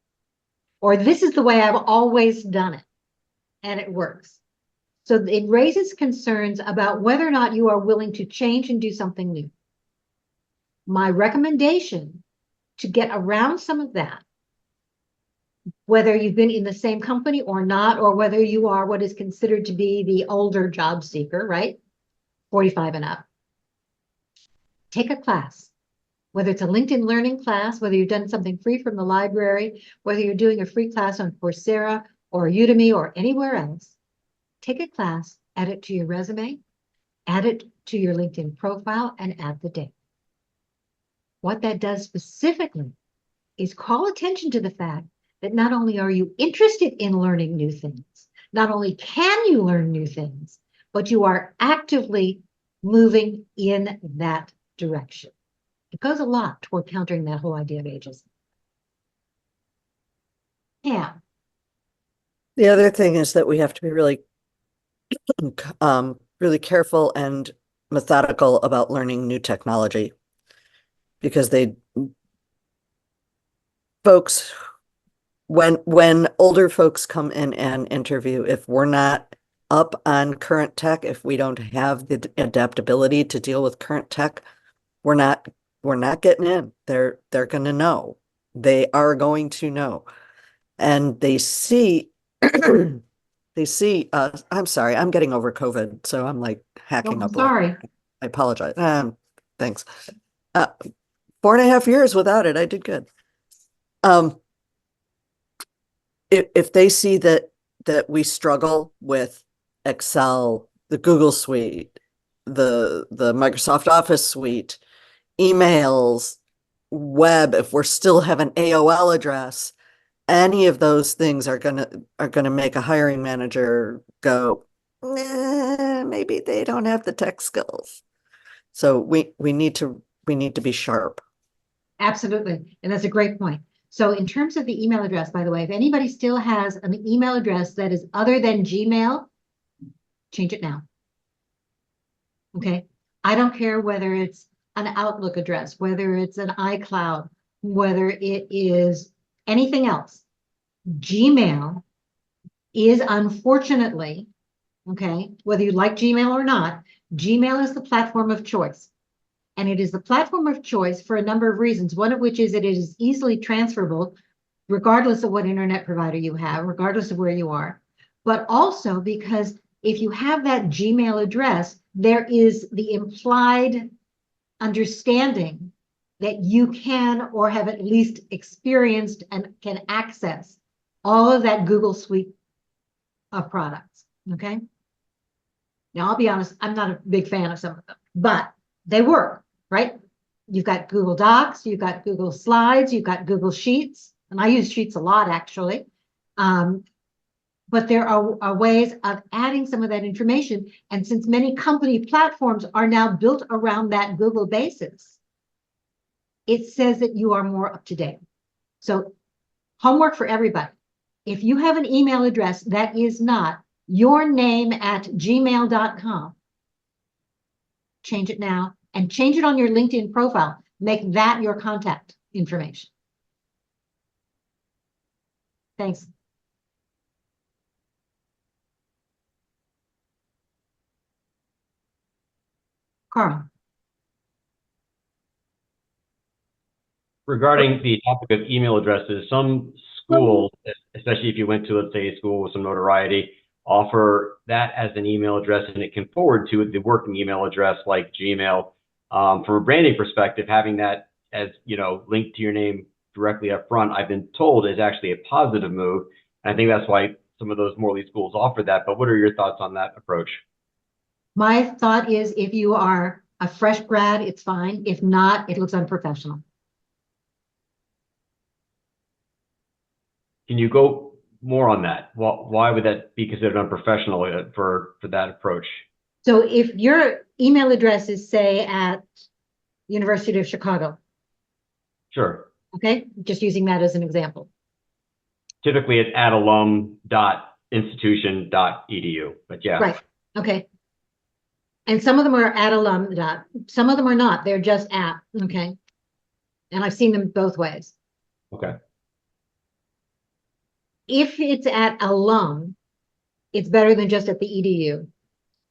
Or this is the way I've always done it, and it works. So it raises concerns about whether or not you are willing to change and do something new. My recommendation to get around some of that, whether you've been in the same company or not, or whether you are what is considered to be the older job seeker, right? 45 and up. Take a class, whether it's a LinkedIn Learning class, whether you've done something free from the library, whether you're doing a free class on Coursera or Udemy or anywhere else. Take a class, add it to your resume, add it to your LinkedIn profile, and add the date. What that does specifically is call attention to the fact that not only are you interested in learning new things, not only can you learn new things, but you are actively moving in that direction. It goes a lot toward countering that whole idea of ageism. Yeah. The other thing is that we have to be really, really careful and methodical about learning new technology, because folks, when older folks come in and interview, if we're not up on current tech, if we don't have the adaptability to deal with current tech, we're not getting in. They're going to know. They are going to know. And they see I'm sorry, I'm getting over COVID, so I'm like hacking Oh, up a little. sorry. I apologize. Thanks. 4.5 years without it, I did good. If they see that we struggle with Excel, the Google Suite, the Microsoft Office suite, emails, web, if we're still have an AOL address, any of those things are gonna make a hiring manager go, maybe they don't have the tech skills. So we need to be sharp. Absolutely. And that's a great point. So in terms of the email address, by the way, if anybody still has an email address that is other than Gmail, change it now. Okay. I don't care whether it's an Outlook address, whether it's an iCloud, whether it is anything else. Gmail is unfortunately, okay, whether you like Gmail or not, Gmail is the platform of choice. And it is the platform of choice for a number of reasons, one of which is that it is easily transferable, regardless of what internet provider you have, regardless of where you are, but also because if you have that Gmail address, there is the implied understanding that you can or have at least experienced and can access all of that Google suite of products, okay? Now, I'll be honest, I'm not a big fan of some of them, but they work, right? You've got Google Docs, you've got Google Slides, you've got Google Sheets, and I use Sheets a lot, actually. But there are ways of adding some of that information. And since many company platforms are now built around that Google basis, it says that you are more up to date. So homework for everybody. If you have an email address that is not your name at gmail.com, change it now and change it on your LinkedIn profile. Make that your contact information. Thanks. Carl. Regarding the topic of email addresses, some schools, especially if you went to, let's say, a school with some notoriety, offer that as an email address, and it can forward to the working email address like Gmail. From a branding perspective, having that as, linked to your name directly up front, I've been told is actually a positive move. And I think that's why some of those Morley schools offer that. But what are your thoughts on that approach? My thought is if you are a fresh grad, it's fine. If not, it looks unprofessional. Can you go more on that? Why would that be considered unprofessional for that approach? So if your email address is, say, at University of Chicago. Sure. Okay, just using that as an example. Typically it's at alum.institution.edu, but yeah. Right, okay. And some of them are at alum. Some of them are not, they're just at, okay? And I've seen them both ways. Okay. If it's at alum, it's better than just at the edu,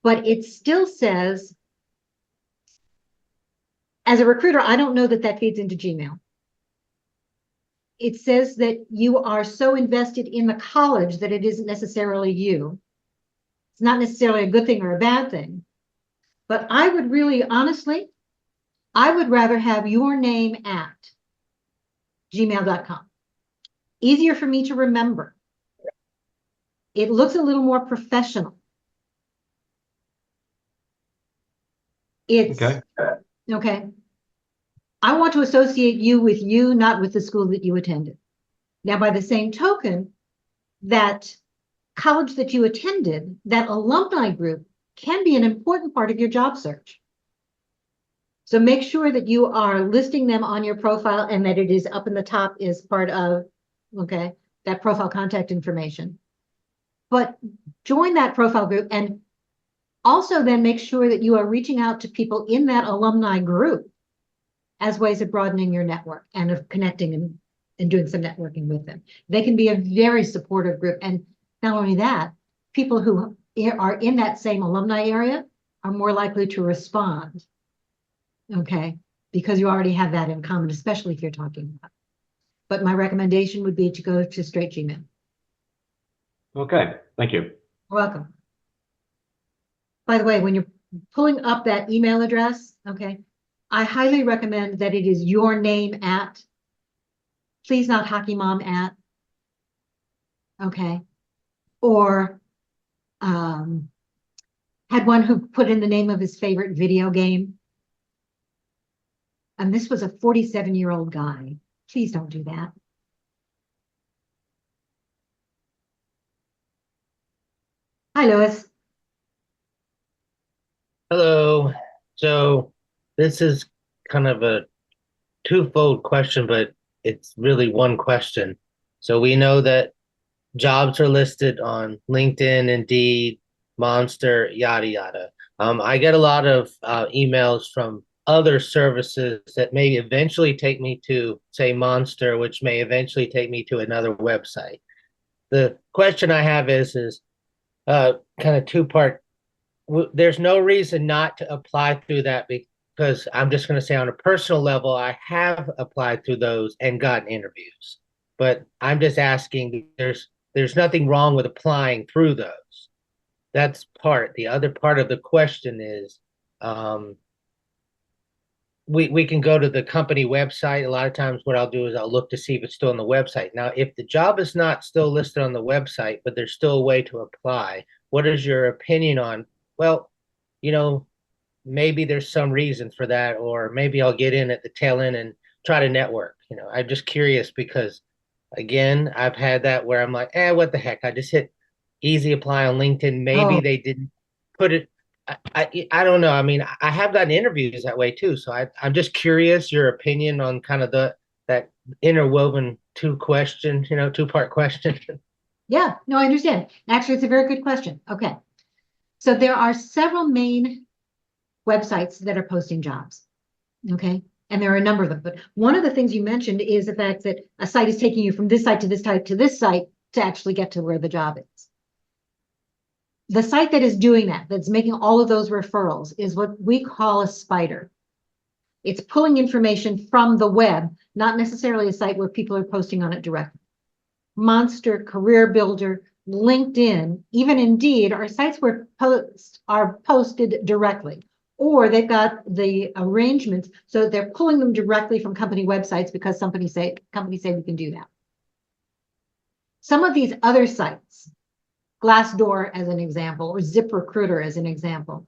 but it still says, as a recruiter, I don't know that that feeds into Gmail. It says that you are so invested in the college that it isn't necessarily you. It's not necessarily a good thing or a bad thing, but I would really, honestly, I would rather have your name at gmail.com. Easier for me to remember. It looks a little more professional. It's okay. I want to associate you with you, not with the school that you attended. Now, by the same token, that college that you attended, that alumni group can be an important part of your job search. So make sure that you are listing them on your profile and that it is up in the top is part of, okay, that profile contact information. But join that profile group and also then make sure that you are reaching out to people in that alumni group as ways of broadening your network and of connecting and doing some networking with them. They can be a very supportive group. And not only that, people who are in that same alumni area are more likely to respond. Okay, because you already have that in common, especially if you're talking about. But my recommendation would be to go to straight Gmail. Okay, thank you. You're welcome. By the way, when you're pulling up that email address, okay, I highly recommend that it is your name at, please not hockey mom at, okay, or had one who put in the name of his favorite video game. And this was a 47-year-old guy. Please don't do that. Hi, Lois. Hello. So this is kind of a twofold question, but it's really one question. So we know that jobs are listed on LinkedIn, Indeed, Monster, yada yada. I get a lot of emails from other services that may eventually take me to, say, Monster, which may eventually take me to another website. The question I have is kind of two-part. There's no reason not to apply through that because I'm just going to say on a personal level, I have applied through those and gotten interviews. But I'm just asking, there's nothing wrong with applying through those. That's part. The other part of the question is, we can go to the company website. A lot of times what I'll do is I'll look to see if it's still on the website. Now, if the job is not still listed on the website, but there's still a way to apply, what is your opinion on, well, maybe there's some reason for that, or maybe I'll get in at the tail end and try to network. I'm just curious because, again, I've had that where I'm like, what the heck? I just hit easy apply on LinkedIn. Maybe they didn't put it. I don't know. I mean, I have gotten interviews that way too. So I'm just curious your opinion on kind of that interwoven two-part question. Yeah, no, I understand. Actually, it's a very good question. Okay. So there are several main websites that are posting jobs. Okay. And there are a number of them. But one of the things you mentioned is the fact that a site is taking you from this site to this site to this site to actually get to where the job is. The site that is doing that, that's making all of those referrals, is what we call a spider. It's pulling information from the web, not necessarily a site where people are posting on it directly. Monster, Career Builder, LinkedIn, even Indeed are sites where posts are posted directly, or they've got the arrangements so that they're pulling them directly from company websites because companies say we can do that. Some of these other sites, Glassdoor as an example, or ZipRecruiter as an example,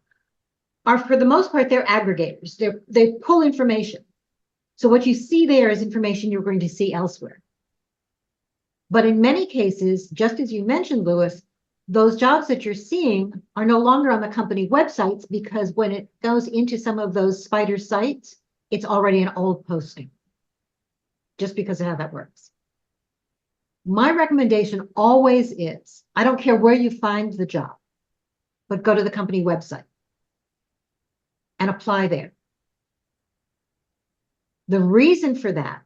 are for the most part, they're aggregators. They pull information. So what you see there is information you're going to see elsewhere. But in many cases, just as you mentioned, Lewis, those jobs that you're seeing are no longer on the company websites because when it goes into some of those spider sites, it's already an old posting, just because of how that works. My recommendation always is, I don't care where you find the job, but go to the company website and apply there. The reason for that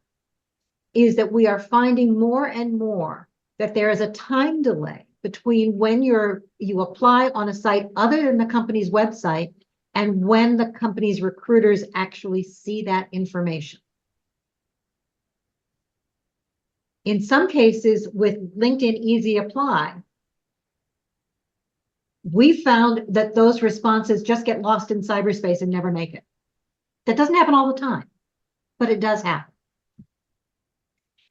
is that we are finding more and more that there is a time delay between when you apply on a site other than the company's website and when the company's recruiters actually see that information. In some cases with LinkedIn Easy Apply, we found that those responses just get lost in cyberspace and never make it. That doesn't happen all the time, but it does happen.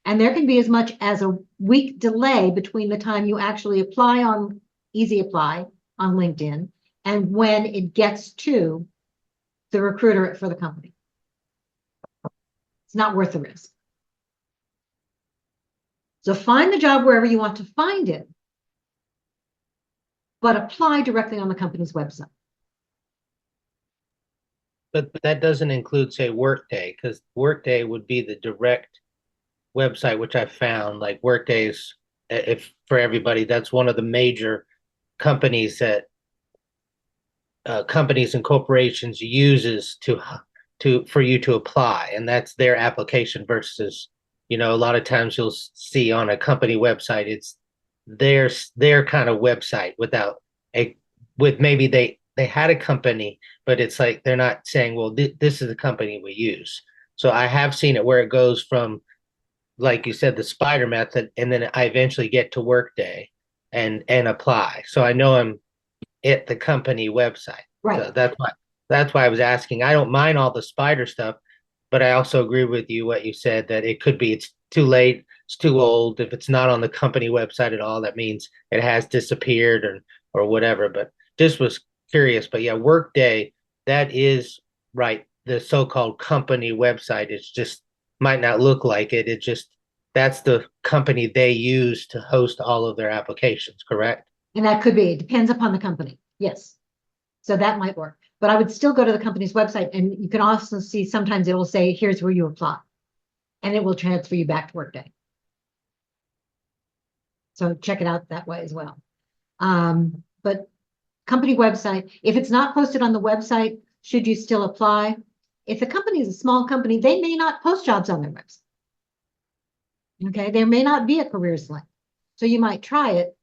And there can be as much as a week delay between the time you actually apply on Easy Apply on LinkedIn and when it gets to the recruiter for the company. It's not worth the risk. So find the job wherever you want to find it, but apply directly on the company's website. But that doesn't include, say, Workday, because Workday would be the direct website, which I found, like Workday's, if for everybody, that's one of the major companies that companies and corporations uses to for you to apply, and that's their application versus, a lot of times you'll see on a company website, it's their kind of website with maybe they had a company, but it's like they're not saying, well, this is the company we use. So I have seen it where it goes from, like you said, the spider method, and then I eventually get to Workday and apply. So I know I'm at the company website. Right. So that's why I was asking. I don't mind all the spider stuff, but I also agree with you what you said, that it could be it's too late, it's too old. If it's not on the company website at all, that means it has disappeared or whatever. But just was curious. But yeah, Workday, that is right. The so-called company website is just might not look like it. It just that's the company they use to host all of their applications, correct? And that could be, it depends upon the company. Yes. So that might work. But I would still go to the company's website, and you can also see sometimes it will say, here's where you apply. And it will transfer you back to Workday. So check it out that way as well. But company website, if it's not posted on the website, should you still apply? If the company is a small company, they may not post jobs on their website. Okay, there may not be a careers link. So you might try it.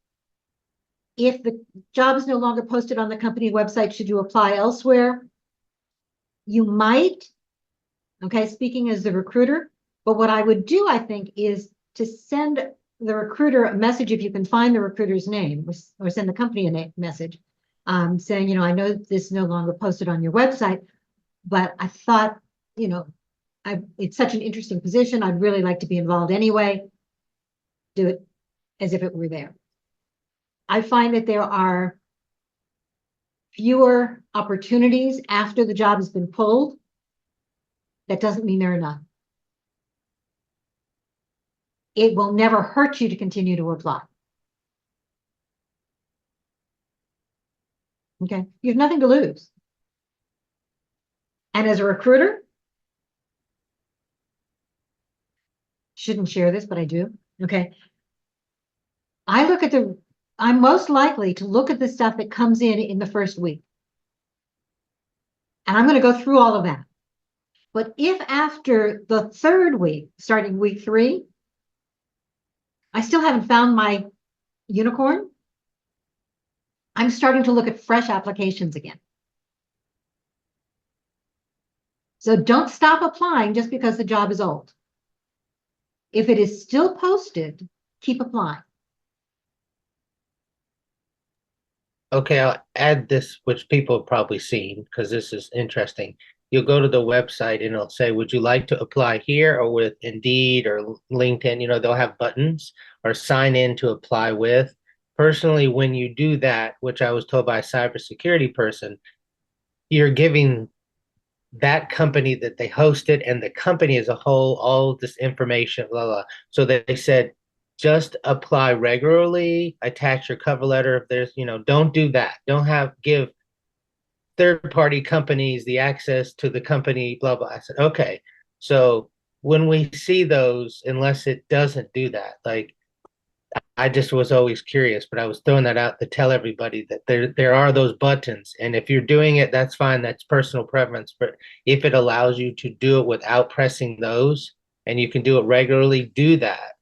If the job is no longer posted on the company website, should you apply elsewhere? You might, okay, speaking as the recruiter, but what I would do, I think, is to send the recruiter a message, if you can find the recruiter's name, or send the company a message saying, I know this is no longer posted on your website, but I thought, it's such an interesting position. I'd really like to be involved anyway. Do it as if it were there. I find that there are fewer opportunities after the job has been pulled. That doesn't mean there are none. It will never hurt you to continue to apply. Okay, you have nothing to lose. And as a recruiter, shouldn't share this, but I do. Okay. I'm most likely to look at the stuff that comes in the first week. And I'm going to go through all of that. But if after the third week, starting week 3, I still haven't found my unicorn, I'm starting to look at fresh applications again. So don't stop applying just because the job is old. If it is still posted, keep applying. Okay, I'll add this, which people have probably seen, because this is interesting. You'll go to the website and it'll say, would you like to apply here or with Indeed or LinkedIn? They'll have buttons, or sign in to apply with. Personally, when you do that, which I was told by a cybersecurity person, you're giving that company that they hosted and the company as a whole all this information, blah, blah. So they said, just apply regularly, attach your cover letter. If there's, don't do that. Don't give third-party companies the access to the company, blah, blah. I said, okay. So when we see those, unless it doesn't do that, like, I just was always curious, but I was throwing that out to tell everybody that there are those buttons. And if you're doing it, that's fine. That's personal preference. But if it allows you to do it without pressing those, and you can do it regularly, do that.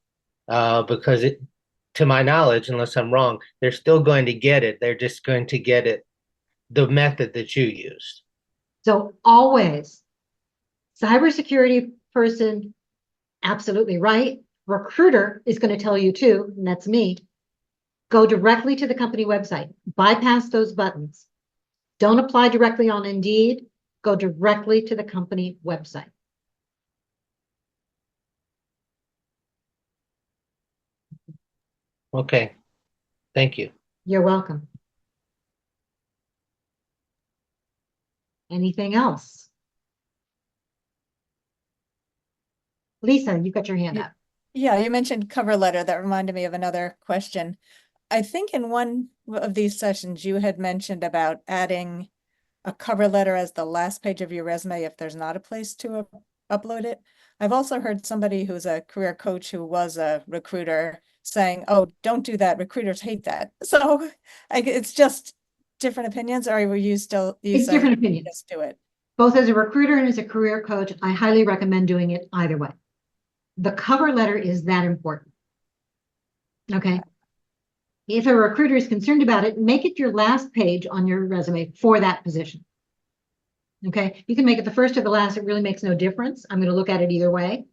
Because to my knowledge, unless I'm wrong, they're still going to get it. They're just going to get it the method that you used. So always, cybersecurity person, absolutely right. Recruiter is going to tell you too, and that's me. Go directly to the company website. Bypass those buttons. Don't apply directly on Indeed. Go directly to the company website. Okay. Thank you. You're welcome. Anything else? Lisa, you got your hand up. Yeah, you mentioned cover letter. That reminded me of another question. I think in one of these sessions, you had mentioned about adding a cover letter as the last page of your resume if there's not a place to upload it. I've also heard somebody who's a career coach who was a recruiter saying, oh, don't do that. Recruiters hate that. So it's just different opinions, or were you still, you It's say, different opinions. just do it? Both as a recruiter and as a career coach, I highly recommend doing it either way. The cover letter is that important. Okay. If a recruiter is concerned about it, make it your last page on your resume for that position. Okay. You can make it the first or the last. It really makes no difference. I'm going to look at it either way.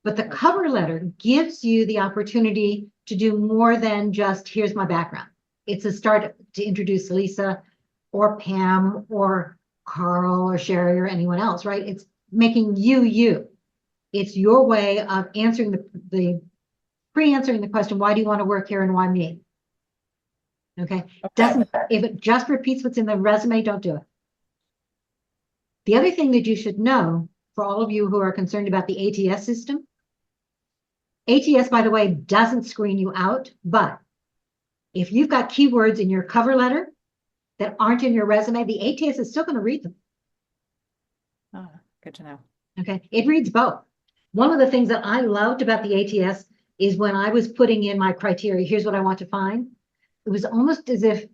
But the cover letter gives you the opportunity to do more than just, here's my background. It's a start to introduce Lisa or Pam or Carl or Sherry or anyone else, right? It's making you, you. It's your way of answering the pre-answering the question, why do you want to work here and why me? Okay. Doesn't, if it just repeats what's in the resume, don't do it. The other thing that you should know, for all of you who are concerned about the ATS system, ATS, by the way, doesn't screen you out, but if you've got keywords in your cover letter that aren't in your resume, the ATS is still going to read them. Oh, good to know. Okay. It reads both. One of the things that I loved about the ATS is when I was putting in my criteria, here's what I want to find. It was almost as if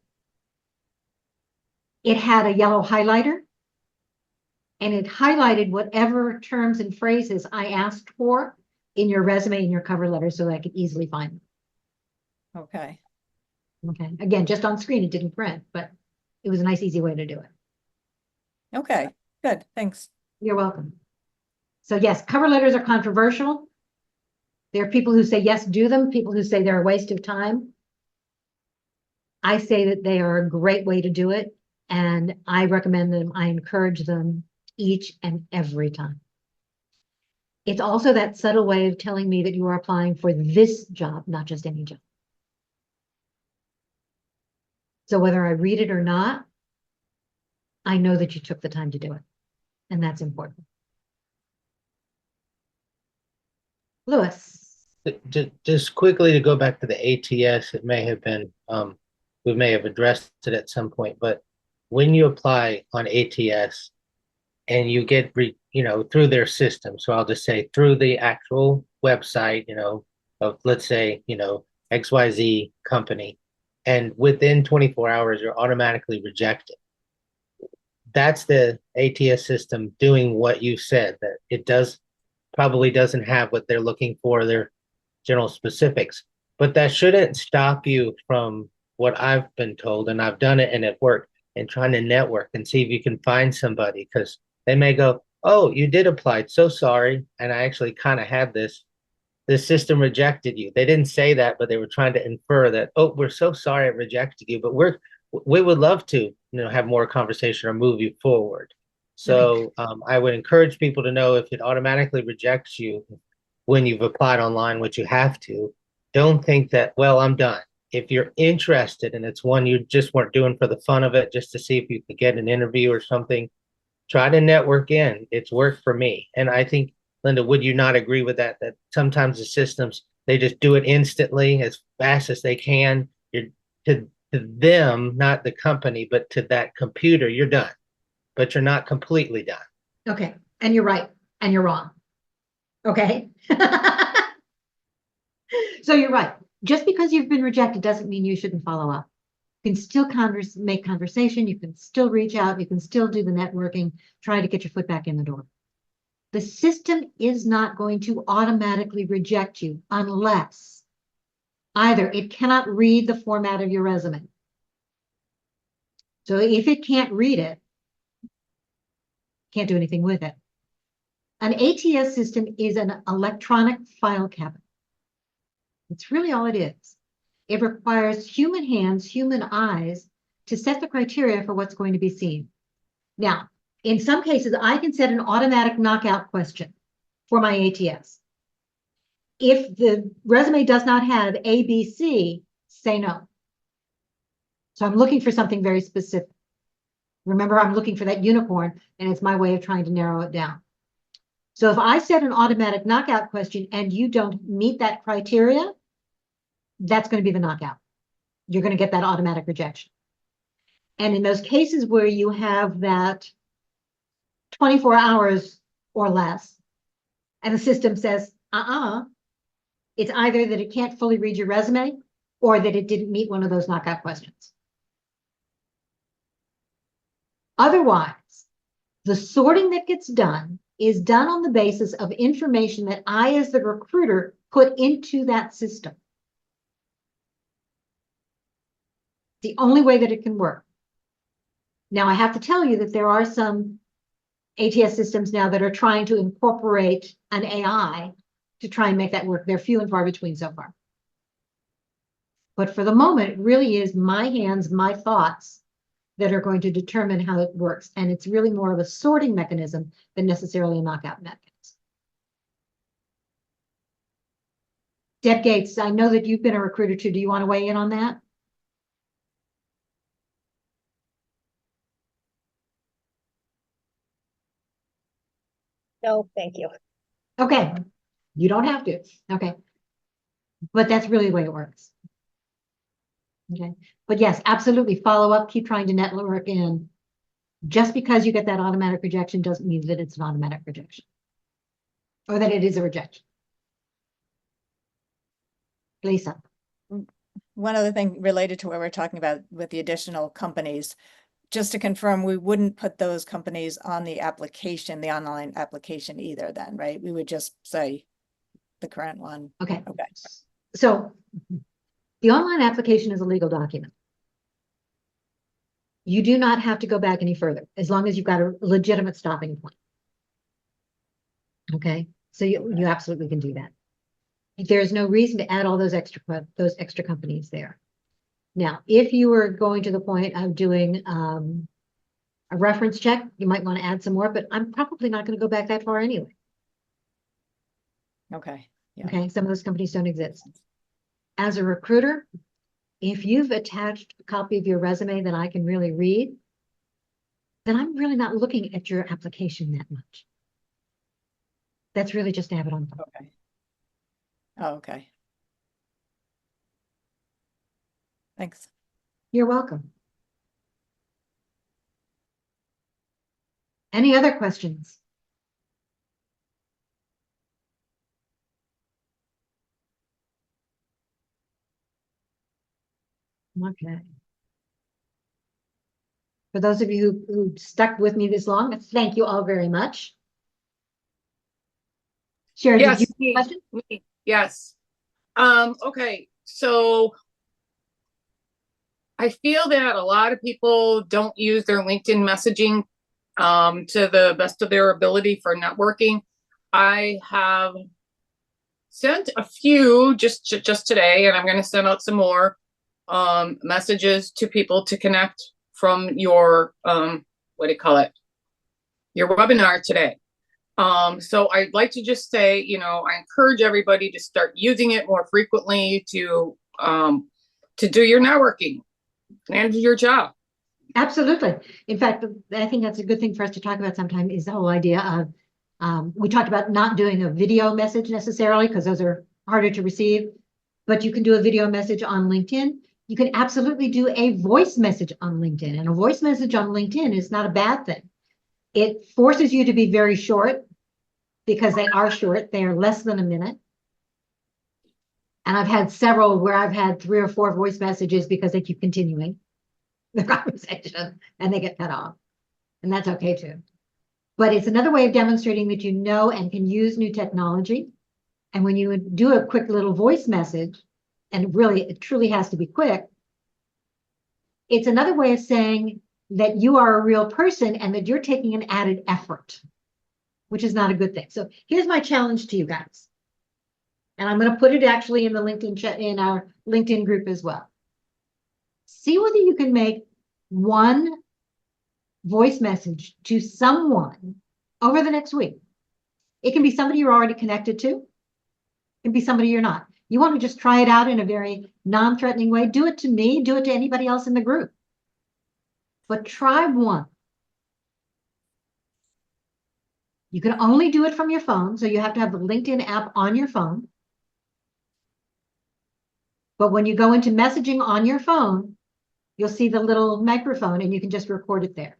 it had a yellow highlighter and it highlighted whatever terms and phrases I asked for in your resume and your cover letter so that I could easily find them. Okay. Okay. Again, just on screen, it didn't print, but it was a nice, easy way to do it. Okay. Good. Thanks. You're welcome. So yes, cover letters are controversial. There are people who say, yes, do them. People who say they're a waste of time. I say that they are a great way to do it. And I recommend them. I encourage them each and every time. It's also that subtle way of telling me that you are applying for this job, not just any job. So whether I read it or not, I know that you took the time to do it. And that's important. Lewis. Just quickly to go back to the ATS, it may have been, we may have addressed it at some point, but when you apply on ATS and you get, through their system, so I'll just say through the actual website, of let's say, XYZ company, and within 24 hours, you're automatically rejected. That's the ATS system doing what you said, that it probably doesn't have what they're looking for, their general specifics, but that shouldn't stop you from what I've been told, and I've done it and it worked, and trying to network and see if you can find somebody, because they may go, oh, you did apply, so sorry, and I actually kind of had this system rejected you. They didn't say that, but they were trying to infer that, oh, we're so sorry it rejected you, but we would love to have more conversation or move you forward. So I would encourage people to know, if it automatically rejects you when you've applied online, which you have to, don't think that, well, I'm done. If you're interested and it's one you just weren't doing for the fun of it, just to see if you could get an interview or something, try to network in. It's worked for me. And I think, Linda, would you not agree with that? That sometimes the systems, they just do it instantly as fast as they can. You're to them, not the company, but to that computer, you're done. But you're not completely done. Okay. And you're right. And you're wrong. Okay. So you're right. Just because you've been rejected doesn't mean you shouldn't follow up. You can still make conversation. You can still reach out. You can still do the networking, try to get your foot back in the door. The system is not going to automatically reject you unless either it cannot read the format of your resume. So if it can't read it, can't do anything with it. An ATS system is an electronic file cabinet. It's really all it is. It requires human hands, human eyes to set the criteria for what's going to be seen. Now, in some cases, I can set an automatic knockout question for my ATS. If the resume does not have A, B, C, say no. So I'm looking for something very specific. Remember, I'm looking for that unicorn, and it's my way of trying to narrow it down. So if I set an automatic knockout question and you don't meet that criteria, that's going to be the knockout. you're going to get that automatic rejection. And in those cases where you have that 24 hours or less, and the system says, it's either that it can't fully read your resume or that it didn't meet one of those knockout questions. Otherwise, the sorting that gets done is done on the basis of information that I, as the recruiter, put into that system. The only way that it can work. Now, I have to tell you that there are some ATS systems now that are trying to incorporate an AI to try and make that work. They're few and far between so far. But for the moment, it really is my hands, my thoughts that are going to determine how it works. And it's really more of a sorting mechanism than necessarily a knockout mechanism. Deb Gates, I know that you've been a recruiter too. Do you want to weigh in on that? No, thank you. Okay, you don't have to. Okay, but that's really the way it works. Okay, but yes, absolutely follow up, keep trying to network in. Just because you get that automatic rejection doesn't mean that it's an automatic rejection or that it is a rejection. Lisa. One other thing related to what we're talking about with the additional companies, just to confirm, we wouldn't put those companies on the application, the online application either then, right? We would just say the current one. Okay. Okay. So the online application is a legal document. You do not have to go back any further as long as you've got a legitimate stopping point. Okay, so you absolutely can do that. There's no reason to add all those extra companies there. Now, if you were going to the point of doing a reference check, you might want to add some more, but I'm probably not going to go back that far anyway. Okay. Yeah. Okay, some of those companies don't exist. As a recruiter, if you've attached a copy of your resume that I can really read, then I'm really not looking at your application that much. That's really just to have it on file. Okay. Oh, okay. Thanks. You're welcome. Any other questions? Okay. For those of you who stuck with me this long, thank you all very much. Sherry, Yes, did you have a question? me, yes. Okay, so I feel that a lot of people don't use their LinkedIn messaging to the best of their ability for networking. I have sent a few just today, and I'm going to send out some more messages to people to connect from your what do you call it? Your webinar today. So I'd like to just say, you know, I encourage everybody to start using it more frequently to do your networking and do your job. Absolutely. In fact, I think that's a good thing for us to talk about sometime is the whole idea of, we talked about not doing a video message necessarily because those are harder to receive, but you can do a video message on LinkedIn. You can absolutely do a voice message on LinkedIn, and a voice message on LinkedIn is not a bad thing. It forces you to be very short because they are short. They are less than a minute. And I've had several where I've had 3 or 4 voice messages because they keep continuing the conversation and they get cut off. And that's okay too. But it's another way of demonstrating that you know and can use new technology. And when you do a quick little voice message, and really, it truly has to be quick, it's another way of saying that you are a real person and that you're taking an added effort, which is not a good thing. So here's my challenge to you guys. And I'm going to put it actually in the LinkedIn chat, in our LinkedIn group as well. See whether you can make one voice message to someone over the next week. It can be somebody you're already connected to. It can be somebody you're not. You want to just try it out in a very non-threatening way. Do it to me. Do it to anybody else in the group. But try one. You can only do it from your phone, so you have to have the LinkedIn app on your phone. But when you go into messaging on your phone, you'll see the little microphone and you can just record it there.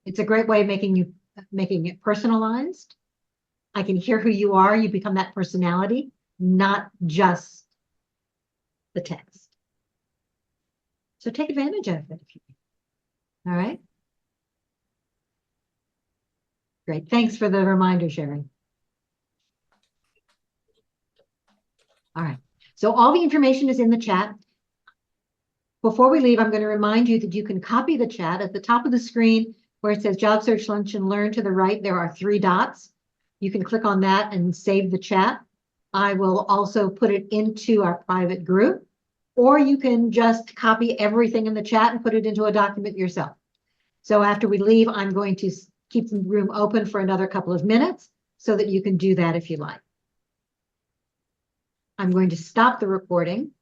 It's a great way of making it personalized. I can hear who you are. You become that personality, not just the text. So take advantage of it. All right. Great. Thanks for the reminder, Sherry. All right. So all the information is in the chat. Before we leave, I'm going to remind you that you can copy the chat at the top of the screen where it says Job Search Lunch and Learn. To the right, there are 3 dots. You can click on that and save the chat. I will also put it into our private group, or you can just copy everything in the chat and put it into a document yourself. So after we leave, I'm going to keep the room open for another couple of minutes so that you can do that if you like. I'm going to stop the recording.